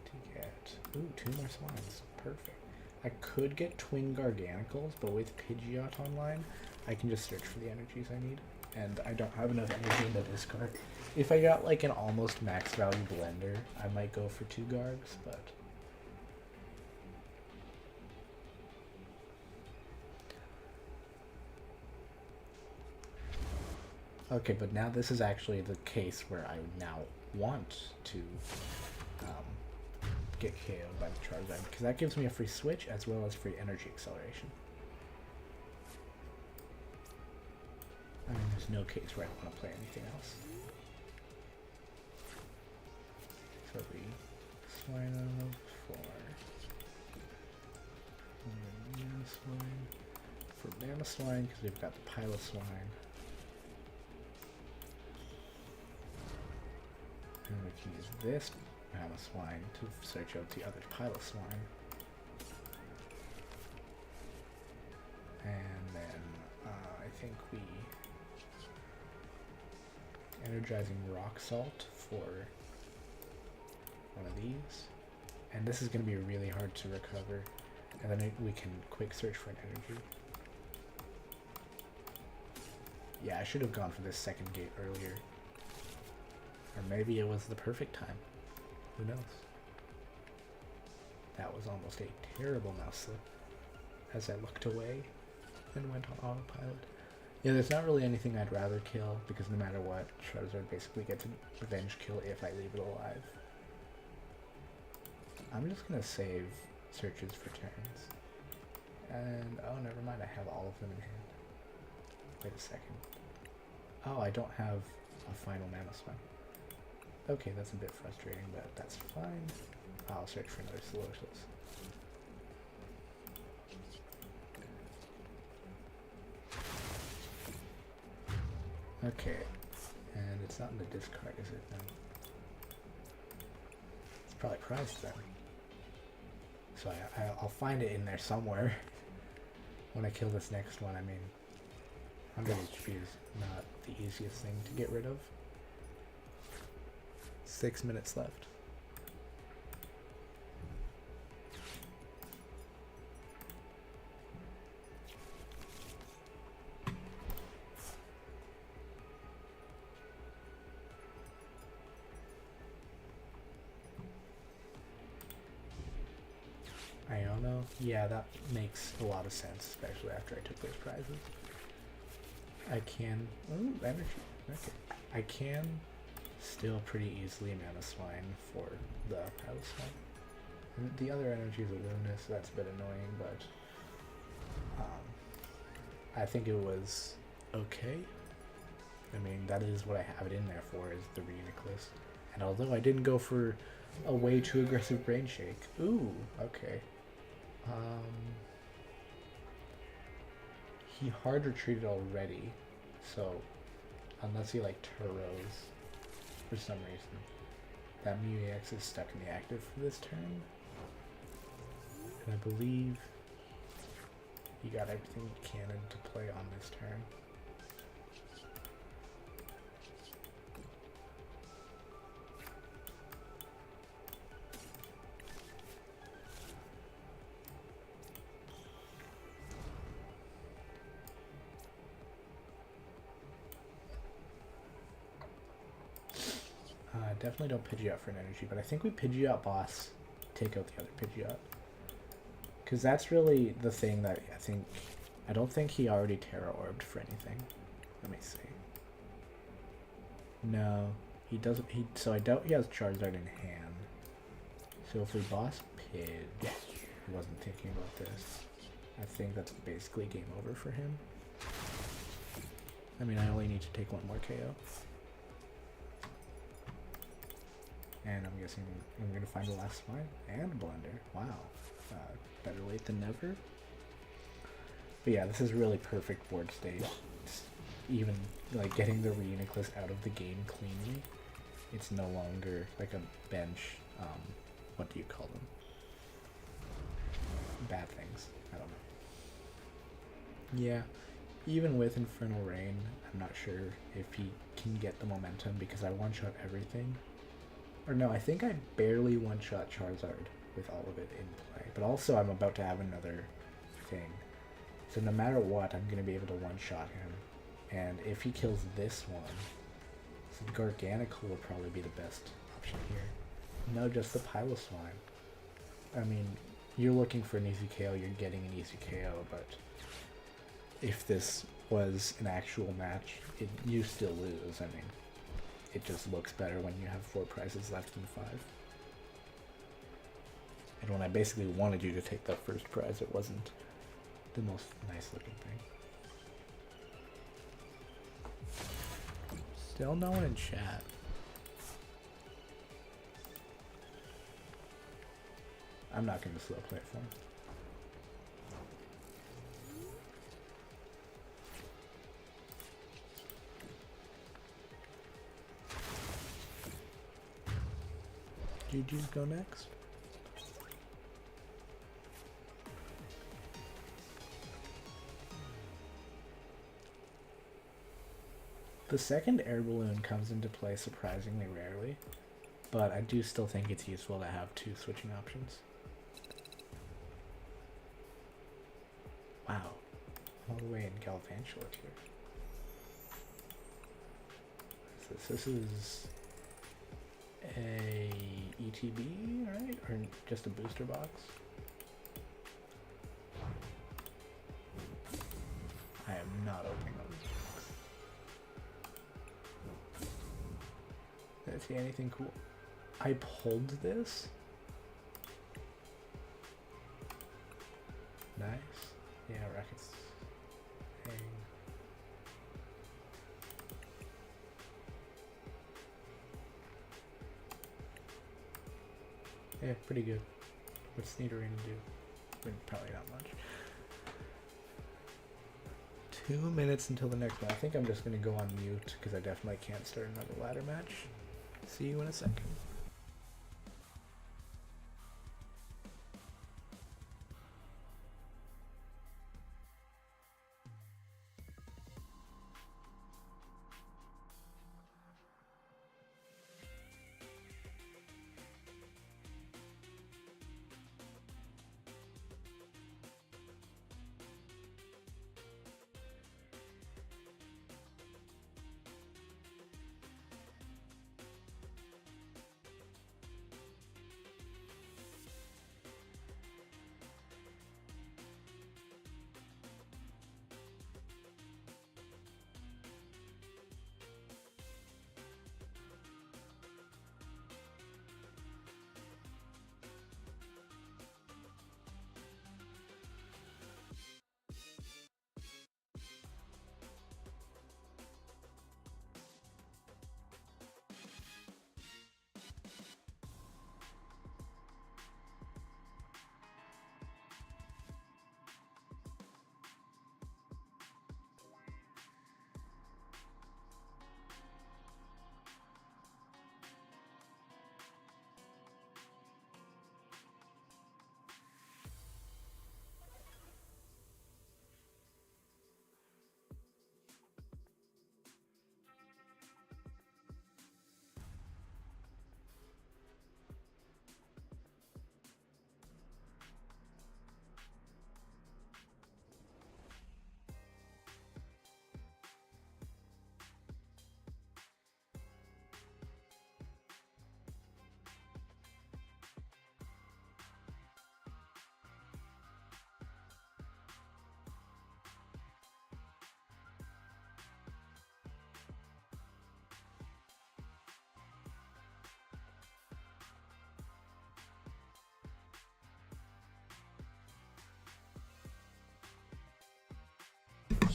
to get, ooh, 2 more swines, perfect. I could get twin Garganacles, but with Pidgeot online, I can just search for the energies I need, and I don't have enough energy in the discard. If I got like an almost max value blender, I might go for 2 Gargs, but okay, but now this is actually the case where I now want to get KO'd by the Charizard, because that gives me a free switch as well as free energy acceleration. I mean, there's no case where I want to play anything else. So we Swinub for Mamoswine, because we've got the Piloswine. And we can use this Mamoswine to search out the other Piloswine. And then I think we energizing Rock Salt for one of these. And this is going to be really hard to recover. And then we can quick search for an energy. Yeah, I should have gone for this second gate earlier. Or maybe it was the perfect time. Who knows? That was almost a terrible mouse slip as I looked away and went on autopilot. Yeah, there's not really anything I'd rather kill because no matter what, Charizard basically gets an revenge kill if I leave it alive. I'm just gonna save searches for turns. And, oh, never mind, I have all of them in hand. Wait a second. Oh, I don't have a final Mamoswine. Okay, that's a bit frustrating, but that's fine. I'll search for another Solosis. Okay, and it's not in the discard, is it? No. It's probably priced then. So I'll find it in there somewhere when I kill this next one. I mean, 100 HP is not the easiest thing to get rid of. 6 minutes left. Iono, yeah, that makes a lot of sense, especially after I took those prizes. I can, ooh, energy, okay. I can still pretty easily Mamoswine for the Piloswine. The other energy is a Luminous, so that's a bit annoying, but I think it was okay. I mean, that is what I have it in there for, is the Reuniclus. And although I didn't go for a way too aggressive Brain Shake, ooh, okay. He hard retreated already, so unless he like Turos for some reason, that Mew EX is stuck in the active for this turn. And I believe he got everything he can into play on this turn. Definitely don't Pidgeot for an energy, but I think we Pidgeot boss, take out the other Pidgeot. Because that's really the thing that I don't think he already Terra Orbed for anything. Let me see. No, he doesn't, so I doubt he has Charizard in hand. So if we boss Pidge, I wasn't thinking about this. I think that's basically game over for him. I mean, I only need to take one more KO. And I'm guessing I'm going to find the last one and Blender. Wow. Better late than never. But yeah, this is really perfect board state. It's even like getting the Reuniclus out of the game cleanly. It's no longer like a bench, what do you call them? Bad things. I don't know. Yeah, even with Infernal Rain, I'm not sure if he can get the momentum because I one-shot everything. Or no, I think I barely one-shot Charizard with all of it in play. But also I'm about to have another thing. So no matter what, I'm going to be able to one-shot him. And if he kills this one, so the Garganacl will probably be the best option here. No, just the Piloswine. I mean, you're looking for an easy KO, you're getting an easy KO, but if this was an actual match, you still lose. I mean, it just looks better when you have 4 prizes left than 5. And when I basically wanted you to take that first prize, it wasn't the most nice looking thing. Still no one in chat. I'm not going to slow play it for him. GG's go next. The second air balloon comes into play surprisingly rarely. but I do still think it's useful to have 2 switching options. Wow, all the way in Galvantula here. This is a ETB, right? Or just a booster box? I am not opening up this box. Did I see anything cool? I pulled this? Nice. Yeah, Rackets. Hang. Yeah, pretty good. What's Sneaterina do? I mean, probably not much. 2 minutes until the next one. I think I'm just going to go on mute because I definitely can't start another ladder match. See you in a second.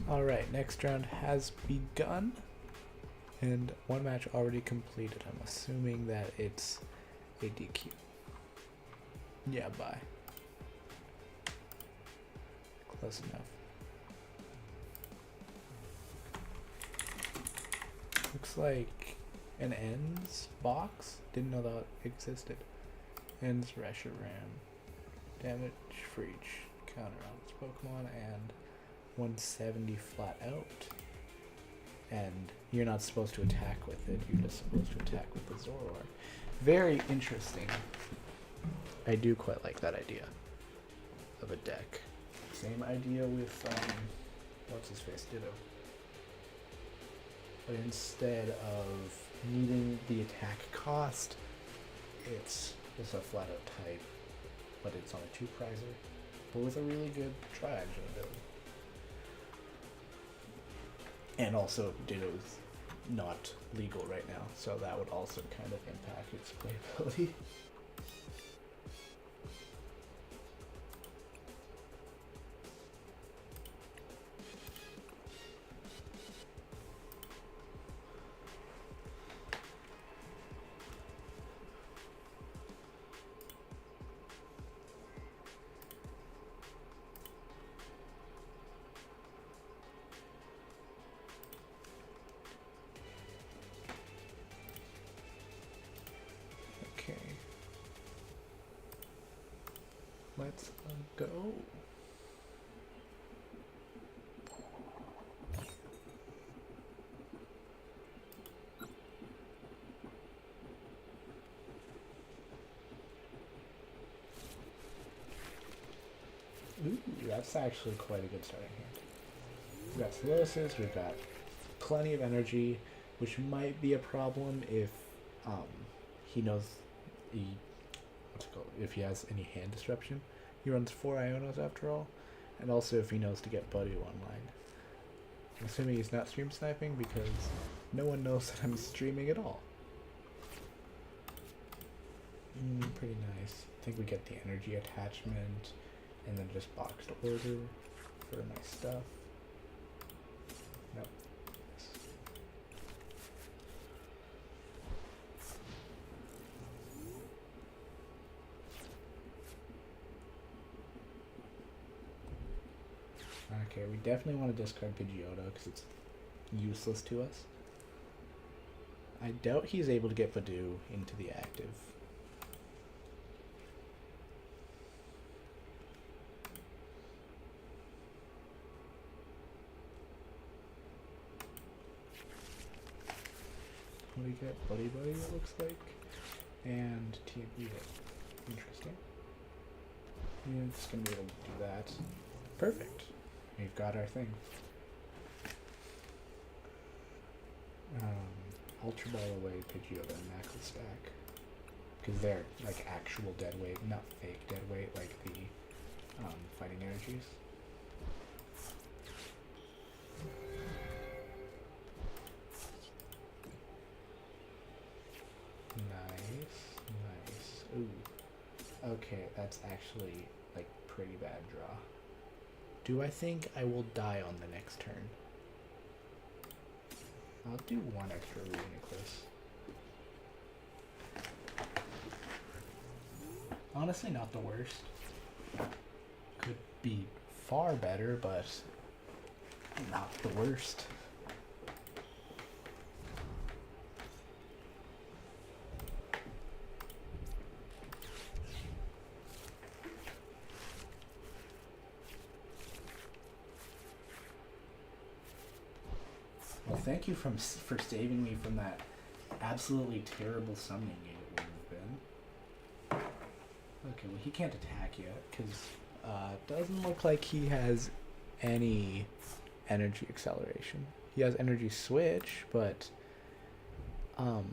Alright, next round has begun, and 1 match already completed. I'm assuming that it's a DQ. Yeah, bye. Close enough. Looks like an ends box. Didn't know that existed. Ends Reshiram. Damage for each counter on its Pokemon, and 170 flat out. And you're not supposed to attack with it, you're just supposed to attack with the Zoroark. Very interesting. I do quite like that idea of a deck. Same idea with, what's his face, Ditto. But instead of needing the attack cost, it's just a flat out type, but it's on a 2-prizer, but with a really good tri-action ability. And also, Ditto's not legal right now, so that would also kind of impact its playability. Let's go. that's actually quite a good starting hand. We've got Solosis, we've got plenty of energy, which might be a problem if he knows if he has any hand disruption. He runs 4 Ionos after all, and also if he knows to get Buddy online. I'm assuming he's not stream sniping because no one knows that I'm streaming at all. Pretty nice. I think we get the energy attachment, and then just boxed order for my stuff. Nope. Okay, we definitely want to discard Pidgeotto because it's useless to us. I doubt he's able to get Badoo into the active. What do you get? Buddy, it looks like. And TMP hit. Interesting. Yeah, it's going to be able to do that. Perfect. We've got our thing. Ultra Ball away Pidgeot and Naclstack. Because they're like actual dead weight, not fake dead weight like the Fighting Energies. Nice. Ooh. Okay, that's actually like pretty bad draw. Do I think I will die on the next turn? I'll do 1 extra Reuniclus. Honestly, not the worst. Could be far better, but not the worst. Well, thank you for saving me from that absolutely terrible summoning game it would have been. Okay, well he can't attack yet, because it doesn't look like he has any energy acceleration. He has energy switch, but oh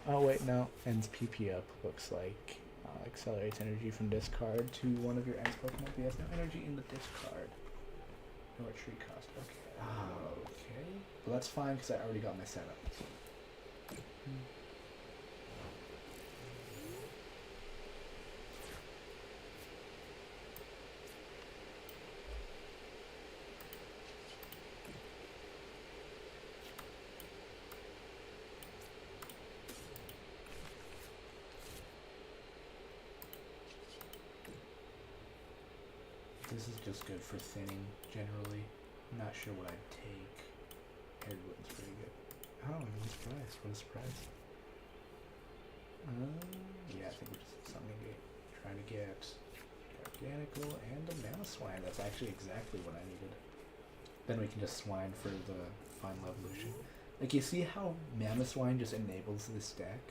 wait, no, ends PP up, looks like. Accelerates energy from discard to one of your ends Pokemon, but he has no energy in the discard. No retreat cost, okay. Okay. Well, that's fine because I already got my setup. This is just good for thinning generally. I'm not sure what I'd take. Airwood's pretty good. Oh, I'm surprised. What a surprise. Yeah, I think we're just summoning it. Trying to get Garganacl and a Mamoswine. That's actually exactly what I needed. Then we can just swine for the final evolution. Like, you see how Mamoswine just enables this deck?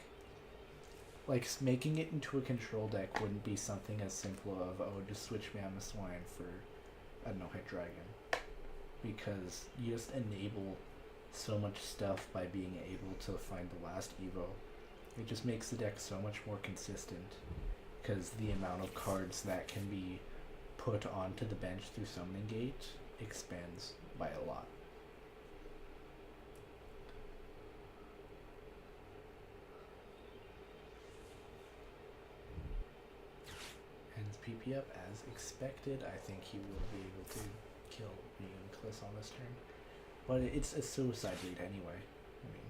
Like, making it into a control deck wouldn't be something as simple of, oh, just switch Mamoswine for, I don't know, Hydreigon. Because you just enable so much stuff by being able to find the last Evo. It just makes the deck so much more consistent, because the amount of cards that can be put onto the bench through Summoning Gate expands by a lot. Ends PP up as expected. I think he will be able to kill Reuniclus on this turn. But it's a suicide lead anyway. I mean,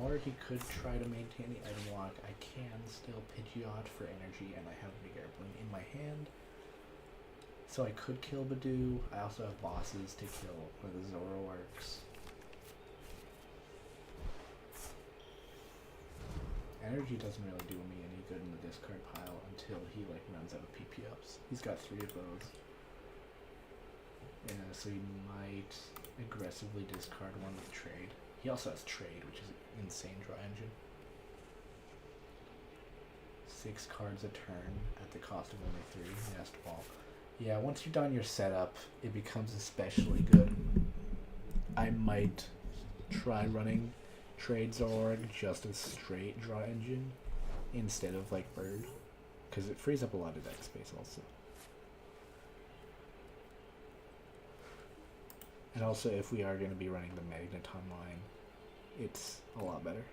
or he could try to maintain the item lock. I can still Pidgeot for energy, and I have Big Air Balloon in my hand. So I could kill Badoo. I also have bosses to kill where the Zoroarks. Energy doesn't really do me any good in the discard pile until he like runs out of PP ups. He's got 3 of those. Yeah, so he might aggressively discard one with trade. He also has trade, which is an insane draw engine. 6 cards a turn at the cost of only 3. Nest Ball. Yeah, once you're done your setup, it becomes especially good. I might try running Trades.org just as straight draw engine instead of like Bird, because it frees up a lot of deck space also. And also, if we are going to be running the Magneton line, it's a lot better.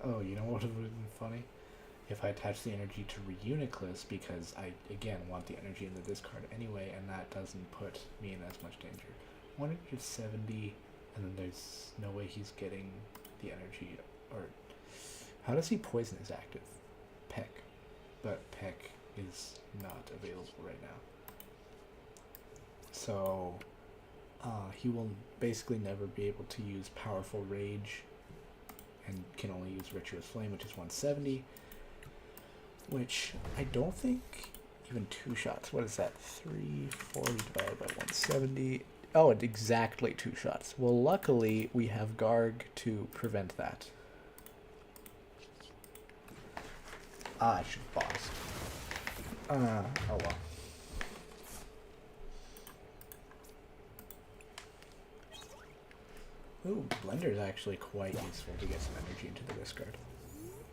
Oh, you know what would have been funny? If I attach the energy to Reuniclus, because I, again, want the energy in the discard anyway, and that doesn't put me in as much danger. 170, and then there's no way he's getting the energy, or... How does he poison his active? Peck. But Peck is not available right now. So, he will basically never be able to use Powerful Rage, and can only use Virtuous Flame, which is 170, which I don't think even 2 shots. What is that? 340 divided by 170. Oh, it's exactly 2 shots. Well, luckily we have Garg to prevent that. I should have bossed. Oh well. Ooh, Blender is actually quite useful to get some energy into the discard.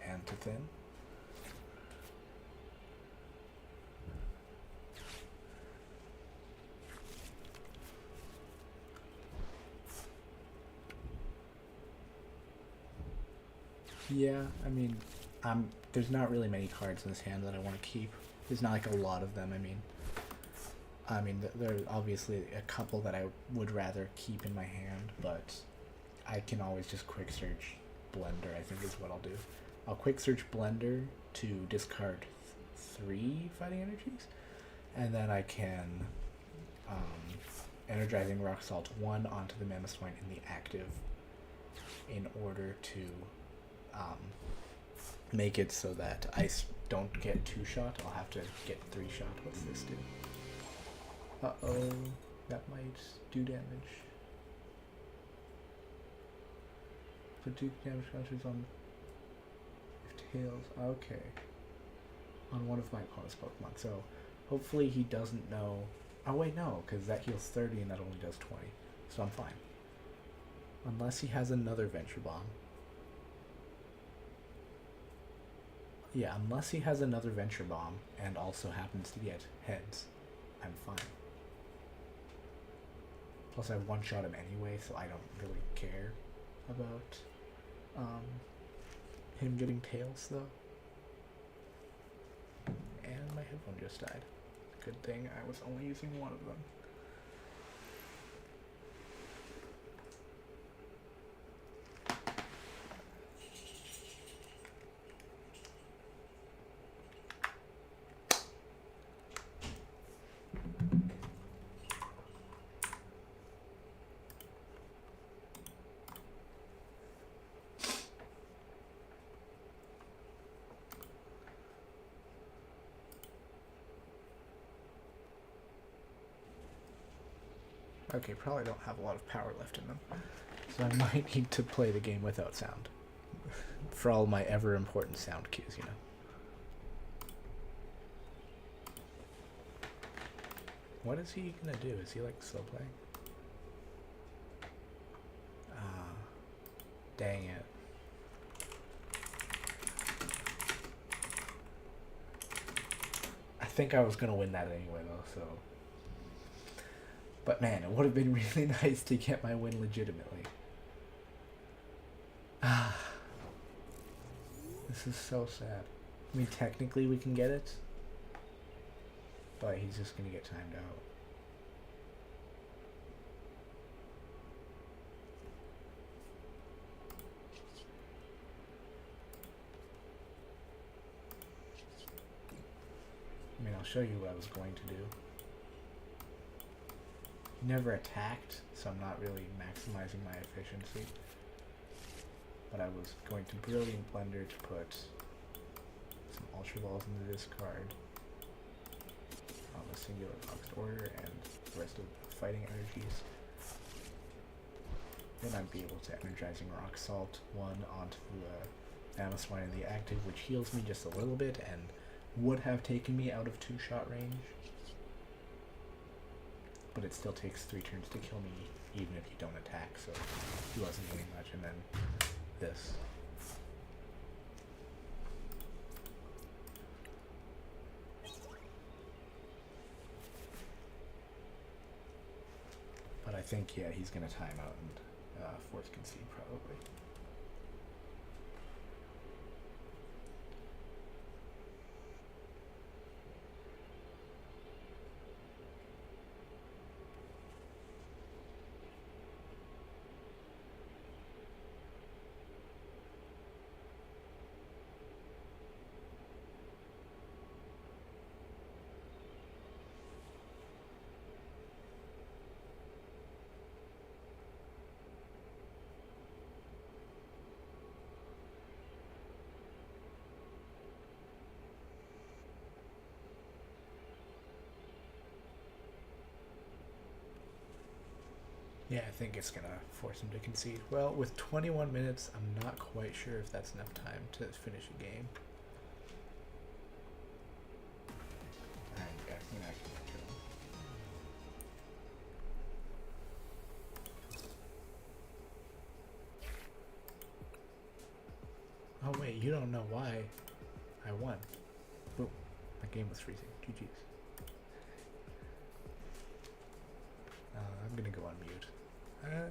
And to thin. Yeah, I mean, there's not really many cards in this hand that I want to keep. There's not like a lot of them, I mean, there are obviously a couple that I would rather keep in my hand, but I can always just quick search Blender, I think is what I'll do. I'll quick search Blender to discard 3 Fighting Energies, and then I can Energizing Rock Salt 1 onto the Mamoswine in the active in order to make it so that I don't get 2 shot. I'll have to get 3 shot. What's this do? Uh-oh, that might do damage. Put 2 damage counters on Tails. Okay. On one of my opponent's Pokemon. So hopefully he doesn't know. Oh wait, no, because that heals 30 and that only does 20. So I'm fine. Unless he has another Venture Bomb. Yeah, unless he has another Venture Bomb and also happens to get heads, I'm fine. Plus I one-shot him anyway, so I don't really care about him getting Tails, though. And my headphone just died. Good thing I was only using one of them. Okay, probably don't have a lot of power left in them, so I might need to play the game without sound. For all my ever important sound cues, you know. What is he gonna do? Is he like slow playing? Ah, dang it. I think I was gonna win that anyway though, so. But man, it would have been really nice to get my win legitimately. Ah. This is so sad. I mean, technically we can get it, but he's just gonna get timed out. I mean, I'll show you what I was going to do. He never attacked, so I'm not really maximizing my efficiency. But I was going to Brilliant Blender to put some Ultra Balls into this card. A singular Boxed Order and the rest of the Fighting Energies. Then I'd be able to Energizing Rock Salt 1 onto the Mamoswine in the active, which heals me just a little bit and would have taken me out of 2-shot range. But it still takes 3 turns to kill me even if you don't attack, so he wasn't doing much. And then this. But I think, yeah, he's going to time out and force concede probably. Yeah, I think it's going to force him to concede. Well, with 21 minutes, I'm not quite sure if that's enough time to finish a game. And yeah, I'm going to actually kill him. Oh wait, you don't know why I won. Boom. My game was freezing. GG's. I'm going to go on mute.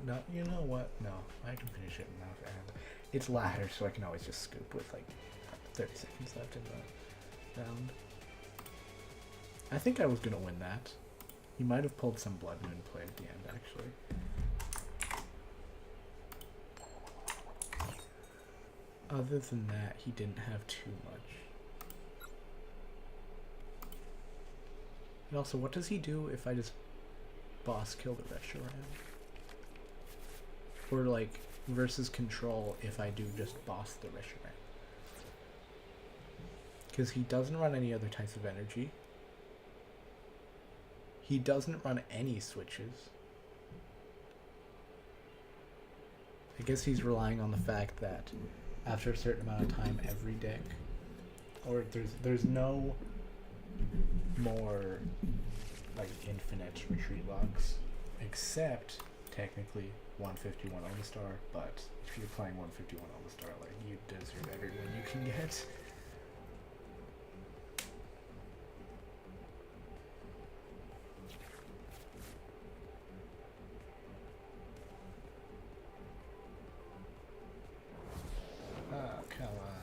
No, you know what? No, I can finish it enough, and it's ladder, so I can always just scoop with like 30 seconds left in the round. I think I was gonna win that. He might have pulled some Blood Moon play at the end, actually. Other than that, he didn't have too much. And also, what does he do if I just boss kill the Reshiram? Or like versus control if I do just boss the Reshiram. Because he doesn't run any other types of energy. He doesn't run any switches. I guess he's relying on the fact that after a certain amount of time every deck, or there's no more like infinite retreat logs, except technically 151 All-Star, but if you're playing 151 All-Star, like, you deserve everyone you can get. Oh, come on.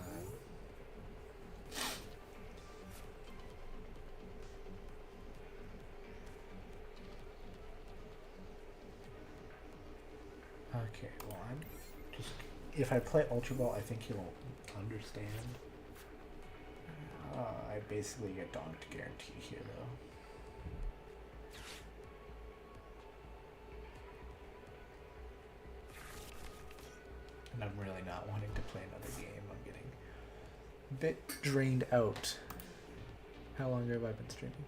Okay, well, I'm just... If I play Ultra Ball, I think he'll understand. I basically get donked guarantee here, though. And I'm really not wanting to play another game. I'm getting a bit drained out. How long have I been streaming?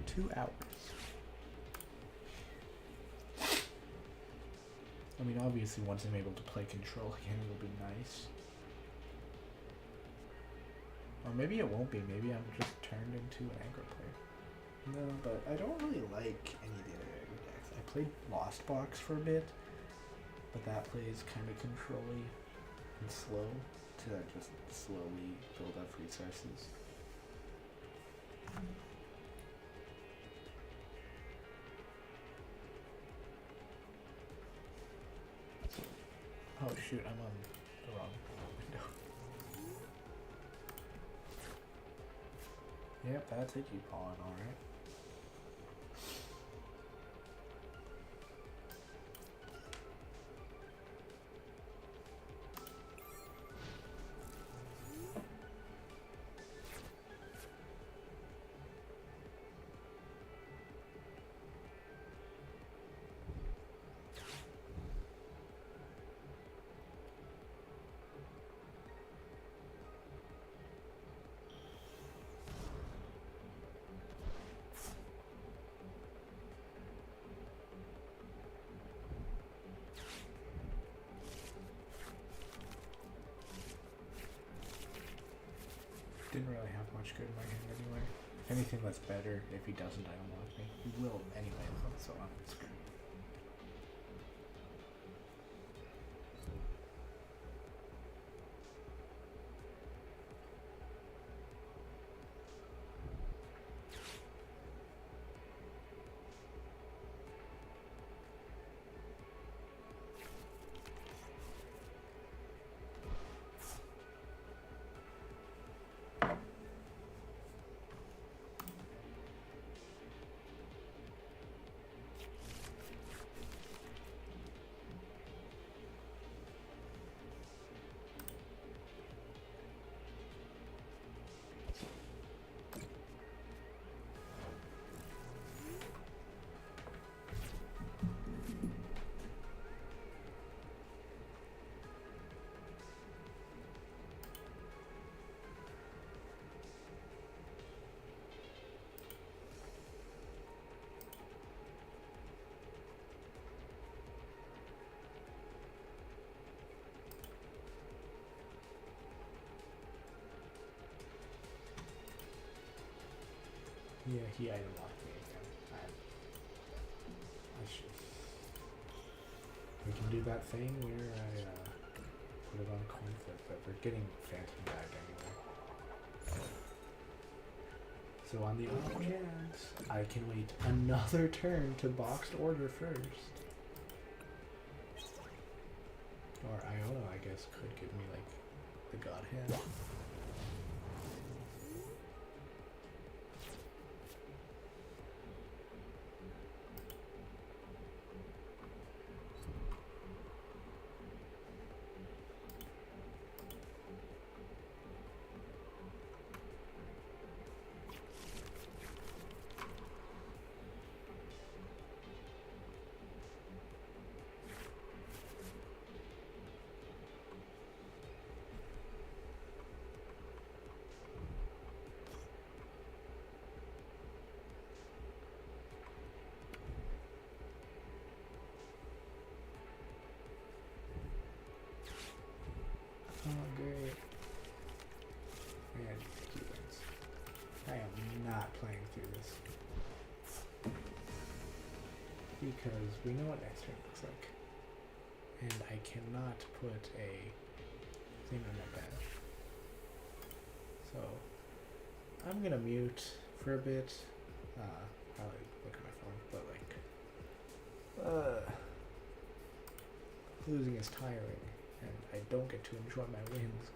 2 hours. I mean, obviously, once I'm able to play control again, it'll be nice. Or maybe it won't be. Maybe I'm just turned into an aggro player. No, but I don't really like any of the other aggro decks. I played Lost Box for a bit, but that plays kind of control-y and slow to just slowly build up resources. Oh shoot, I'm on the wrong window. Yep, that's it, you Pawn, alright. Didn't really have much good in my hand anyway. If anything, that's better. If he doesn't, I don't want me. He will anyway, so I'm screwed. Yeah, he item locked me again. I should. We can do that thing where I put it on coin flip, but we're getting Phantom back anyway. So on the off chance, I can wait another turn to Boxed Order first. Or Iono, I guess, could give me like the God Hand. Oh, great. Man, he wins. I am not playing through this. Because we know what next turn looks like. And I cannot put a thing on my bed. So, I'm gonna mute for a bit. Probably look at my phone, but like, losing is tiring. And I don't get to enjoy my wins.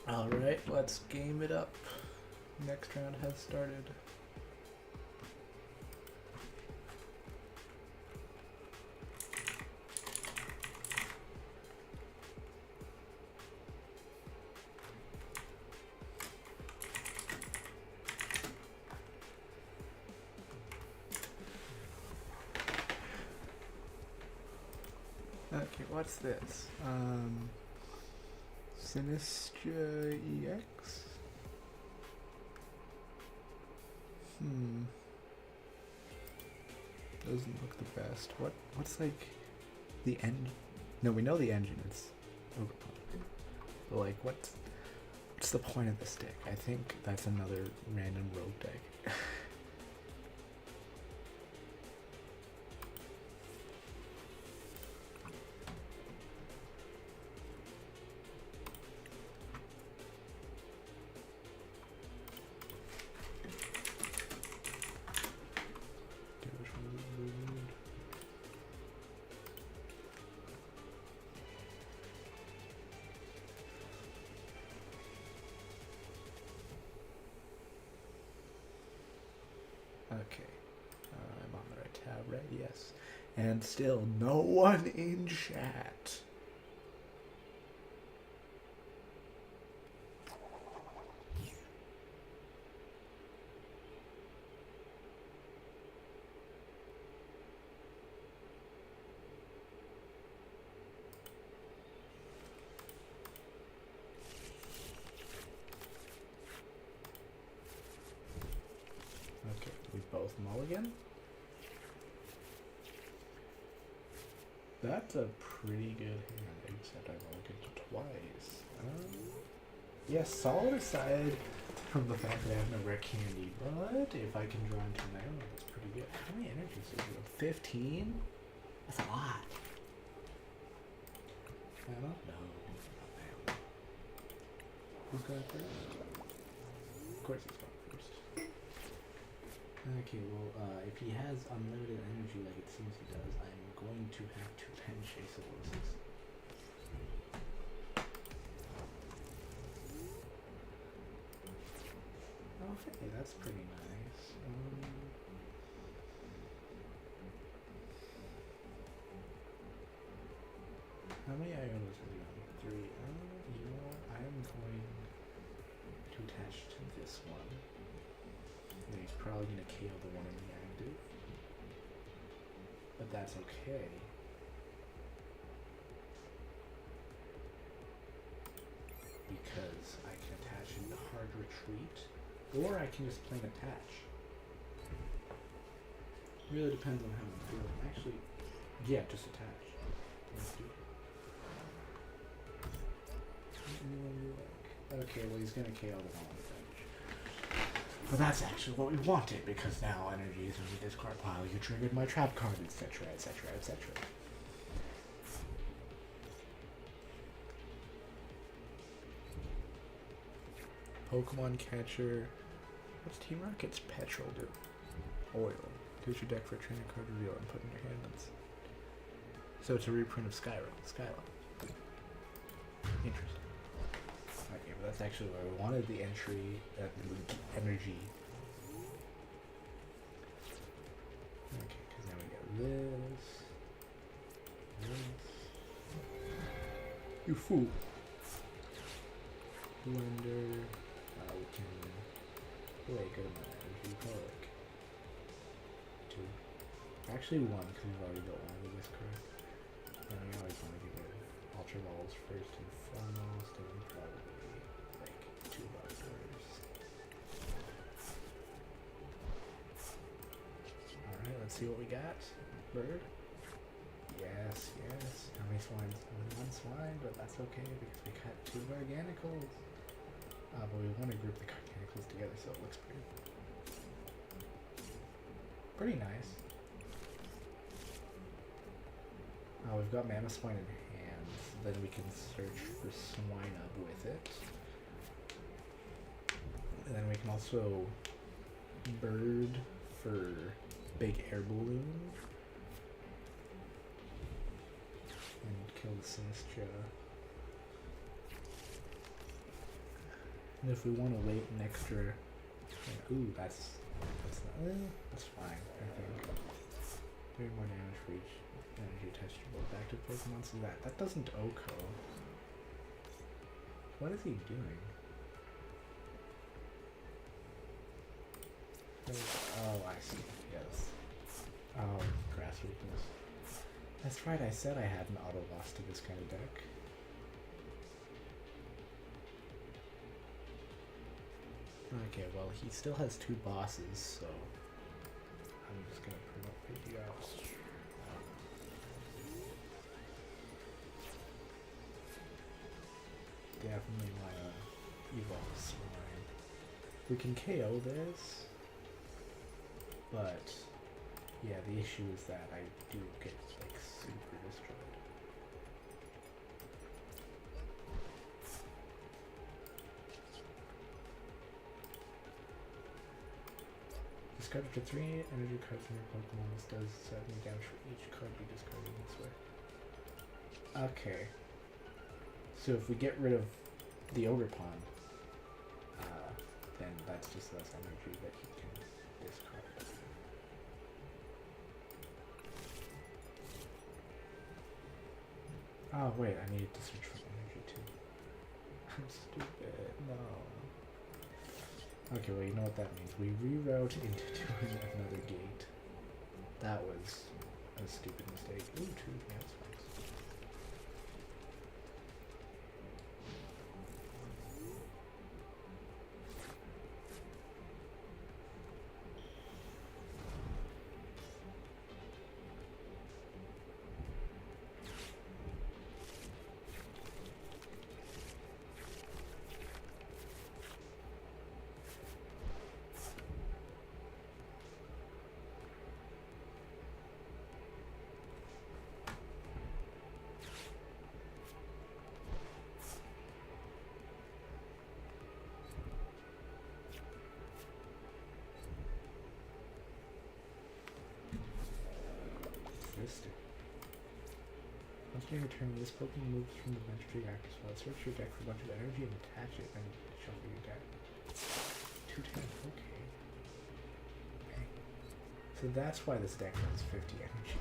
Alright, let's game it up. Next round has started. Okay, what's this? Sinistra EX? Doesn't look the best. What's like the end? No, we know the engine is overpowered. But like, what's the point of this deck? I think that's another random rogue deck. Okay, I'm on the right tab, right? Yes. And still no one in chat. Okay, we both mulligan. That's a pretty good hand, except I mulliganed twice. Yes, solid aside from the fact that I have no rare candy, but if I can draw into an arrow, that's pretty good. How many energies is it? 15? That's a lot. I don't know. Who's going first? Of course he's going first. Okay, well, if he has unlimited energy like it seems he does, I'm going to have to bench a Solosis. Okay, that's pretty nice. How many Ionos is he on? 3. You know what? I am going to attach to this one. And he's probably going to KO the one in the active. But that's okay. Because I can attach into hard retreat. Or I can just plain attach. Really depends on how I'm feeling. Actually, yeah, just attach. Let's do it. Anyone you like? Okay, well he's going to KO the one on the bench. But that's actually what we wanted, because now energy is in the discard pile, you triggered my trap card, etc, etc, etc. Pokemon Catcher. What's Team Rocket's petrol do? Oil. Use your deck for a training card reveal and put in your hands. So it's a reprint of Skyla. Interesting. Okay, but that's actually where we wanted the entry, energy. Okay, because now we got this. You fool. Blender. We can play a good amount of energy. Probably like 2. Actually 1, because we've already got one with this card. And we always want to get rid of Ultra Balls first and foremost, and probably like 2 Boxed Orders. Alright, let's see what we got. Bird. Yes, yes. How many swines? Only 1 swine, but that's okay because we got 2 Garganacls. But we want to group the Garganacls together so it looks pretty nice. We've got Mamoswine in hand, then we can search for Swinub with it. And then we can also bird for Big Air Balloon. And kill the Sinistra. And if we want to wait an extra, ooh, that's fine. I think doing more damage for each energy attached to both active Pokemon. So that doesn't OHKO. What is he doing? Oh, I see. Yes. Oh, grass weakness. That's right. I said I had an auto loss to this kind of deck. Okay, well, he still has 2 bosses, so I'm just gonna promote Pidgeot. Definitely wanna evolve Swine. We can KO this, but yeah, the issue is that I do get like super destroyed. Discard up to 3 energy cards from your Pokemon. This does 70 damage for each card you discard in this way. Okay. So if we get rid of the Ogerpon, then that's just less energy that he can discard. Oh wait, I needed to search for energy too. I'm stupid. No. Okay, well, you know what that means. We reroute into doing another gate. That was a stupid mistake. Ooh, 2 advanced spikes. Once during your turn, this Pokemon moves from the bench to your active spot. Search your deck for a bunch of energy and attach it, then shuffle your deck. 210, okay. Bang. So that's why this deck has 50 energy.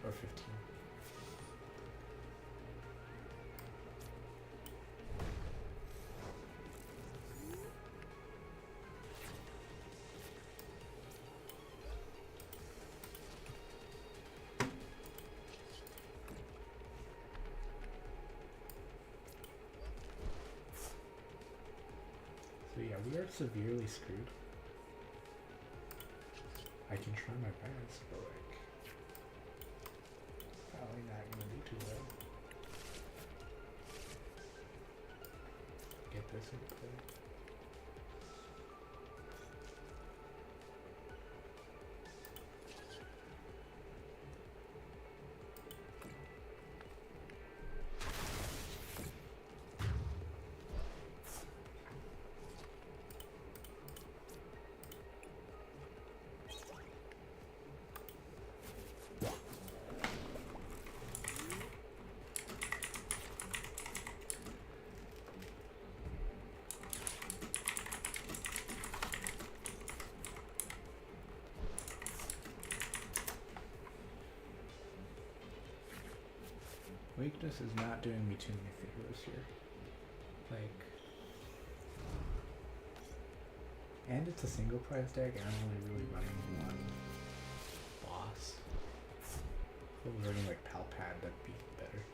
Or 15. So yeah, we are severely screwed. I can try my best, but like, probably not gonna do too well. Get this into play. Weakness is not doing me too many favors here. Like, and it's a single prize deck, and I'm only really running one boss. If I was running like PAL Pad, that'd be better.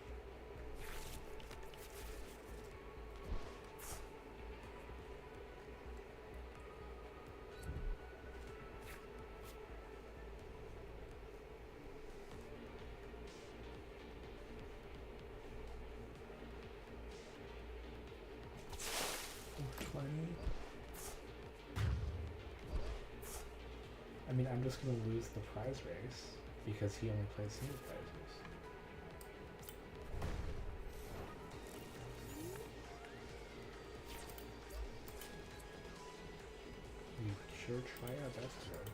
I mean, I'm just gonna lose the prize race because he only plays single prizes. We sure try our best though.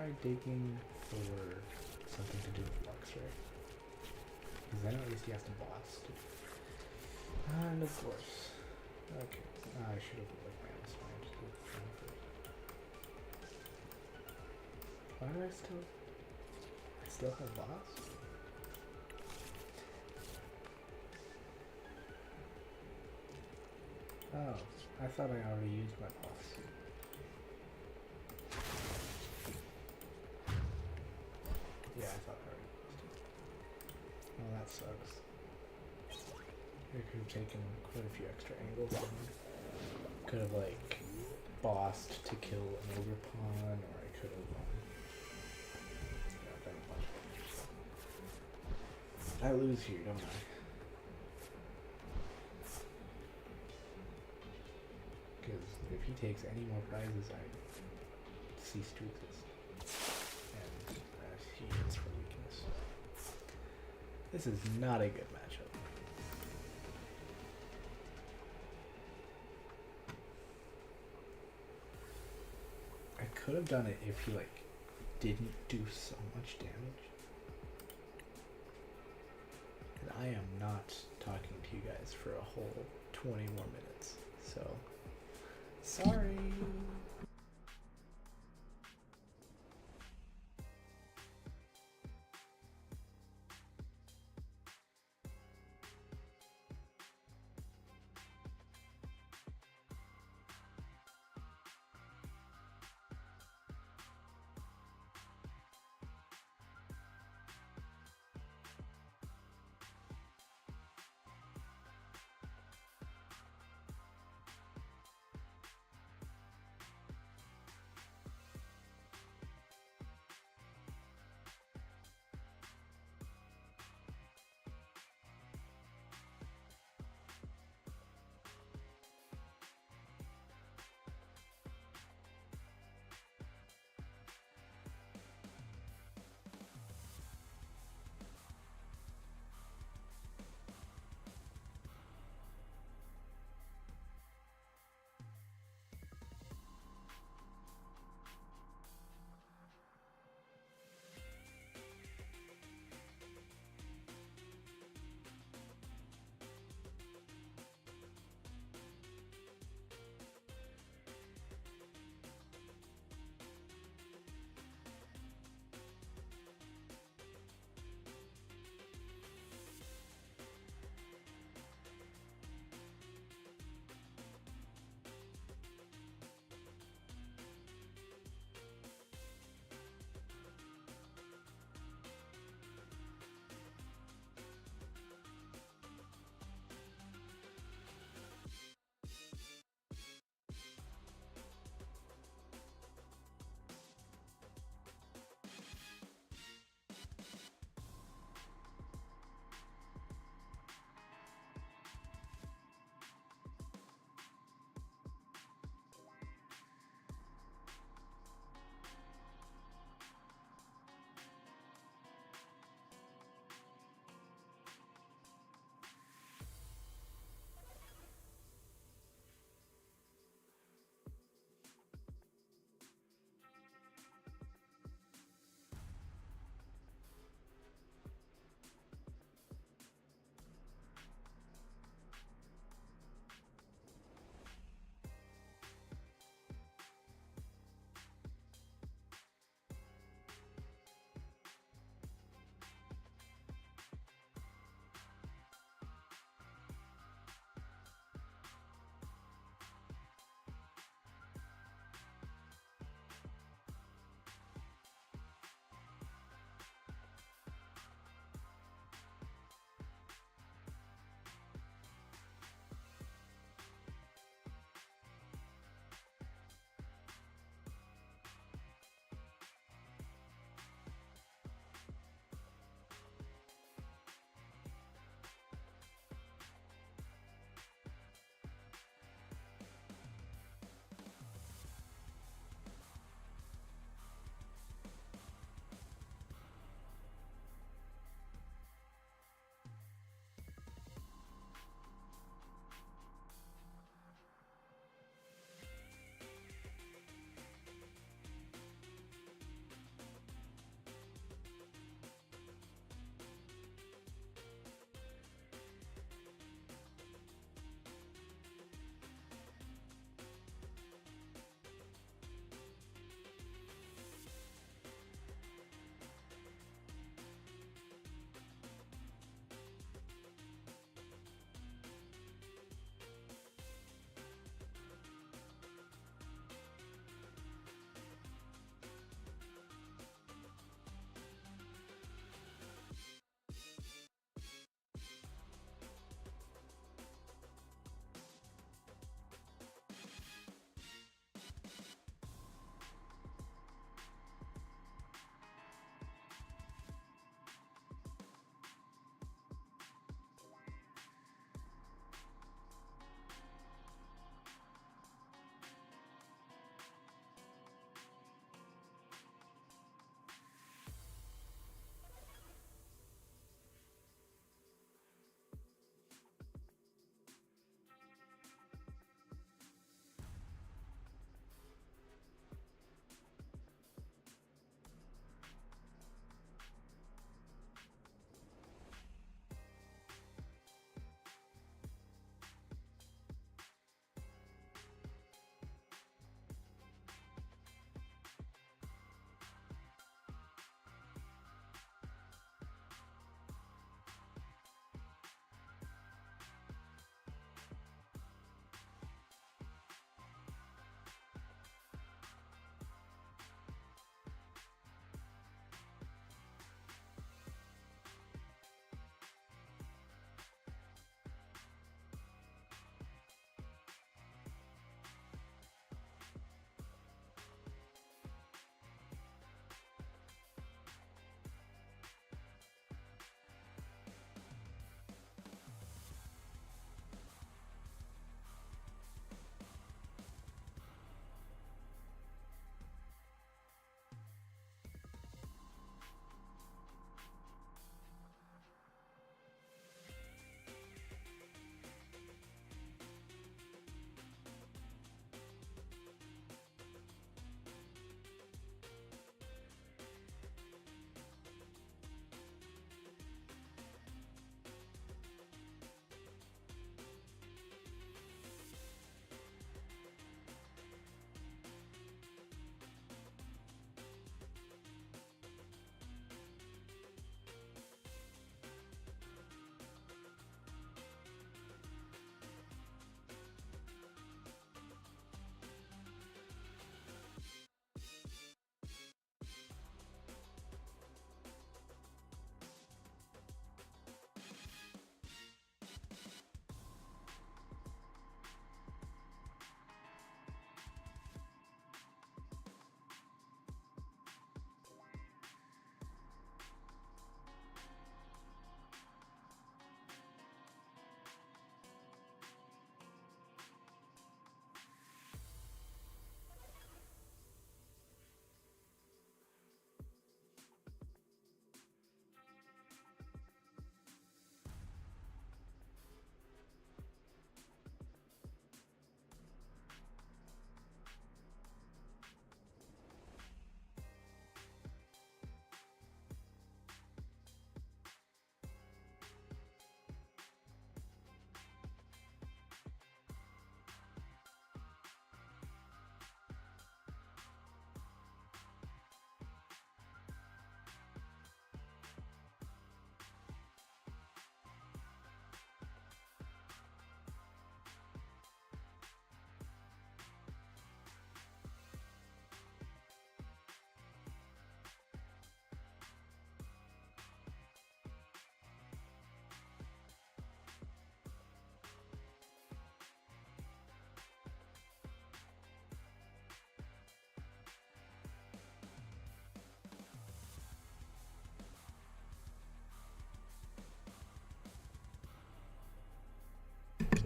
try digging for something to do with Luxray? Because then at least he has to boss. And of course. Okay. I should have like Mamoswine to do it first. Why do I still have boss? Oh, I thought I already used my boss. Yeah, I thought I already used it. Well, that sucks. I could have taken quite a few extra angles and could have like bossed to kill an Overpawn, or I could have done a bunch of other stuff. I lose here, don't I? Because if he takes any more prizes, I cease to exist. And he hits for weakness. This is not a good matchup. I could have done it if he like didn't do so much damage. And I am not talking to you guys for a whole 20 more minutes. So, sorry.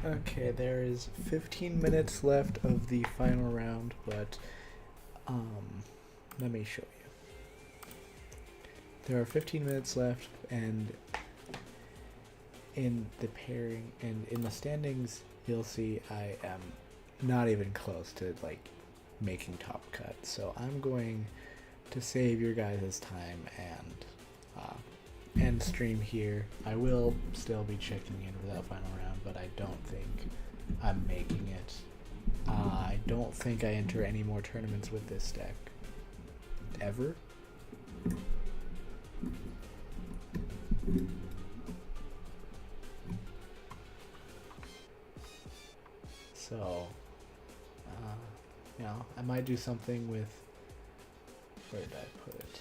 Okay, there is 15 minutes left of the final round, but let me show you. There are 15 minutes left, and in the pairing and in the standings, you'll see I am not even close to like making top cut. So I'm going to save your guys' time and end stream here. I will still be checking in for that final round, but I don't think I'm making it. I don't think I enter any more tournaments with this deck. Ever. So, you know, I might do something with, where did I put it?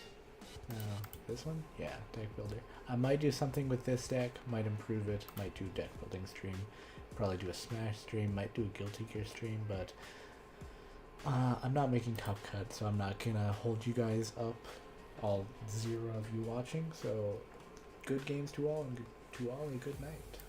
This one? Yeah, deck builder. I might do something with this deck, might improve it, might do deck building stream, probably do a smash stream, might do a Guilty Gear stream, but I'm not making top cut, so I'm not gonna hold you guys up, all 0 of you watching, so good games to all, and to all a good night.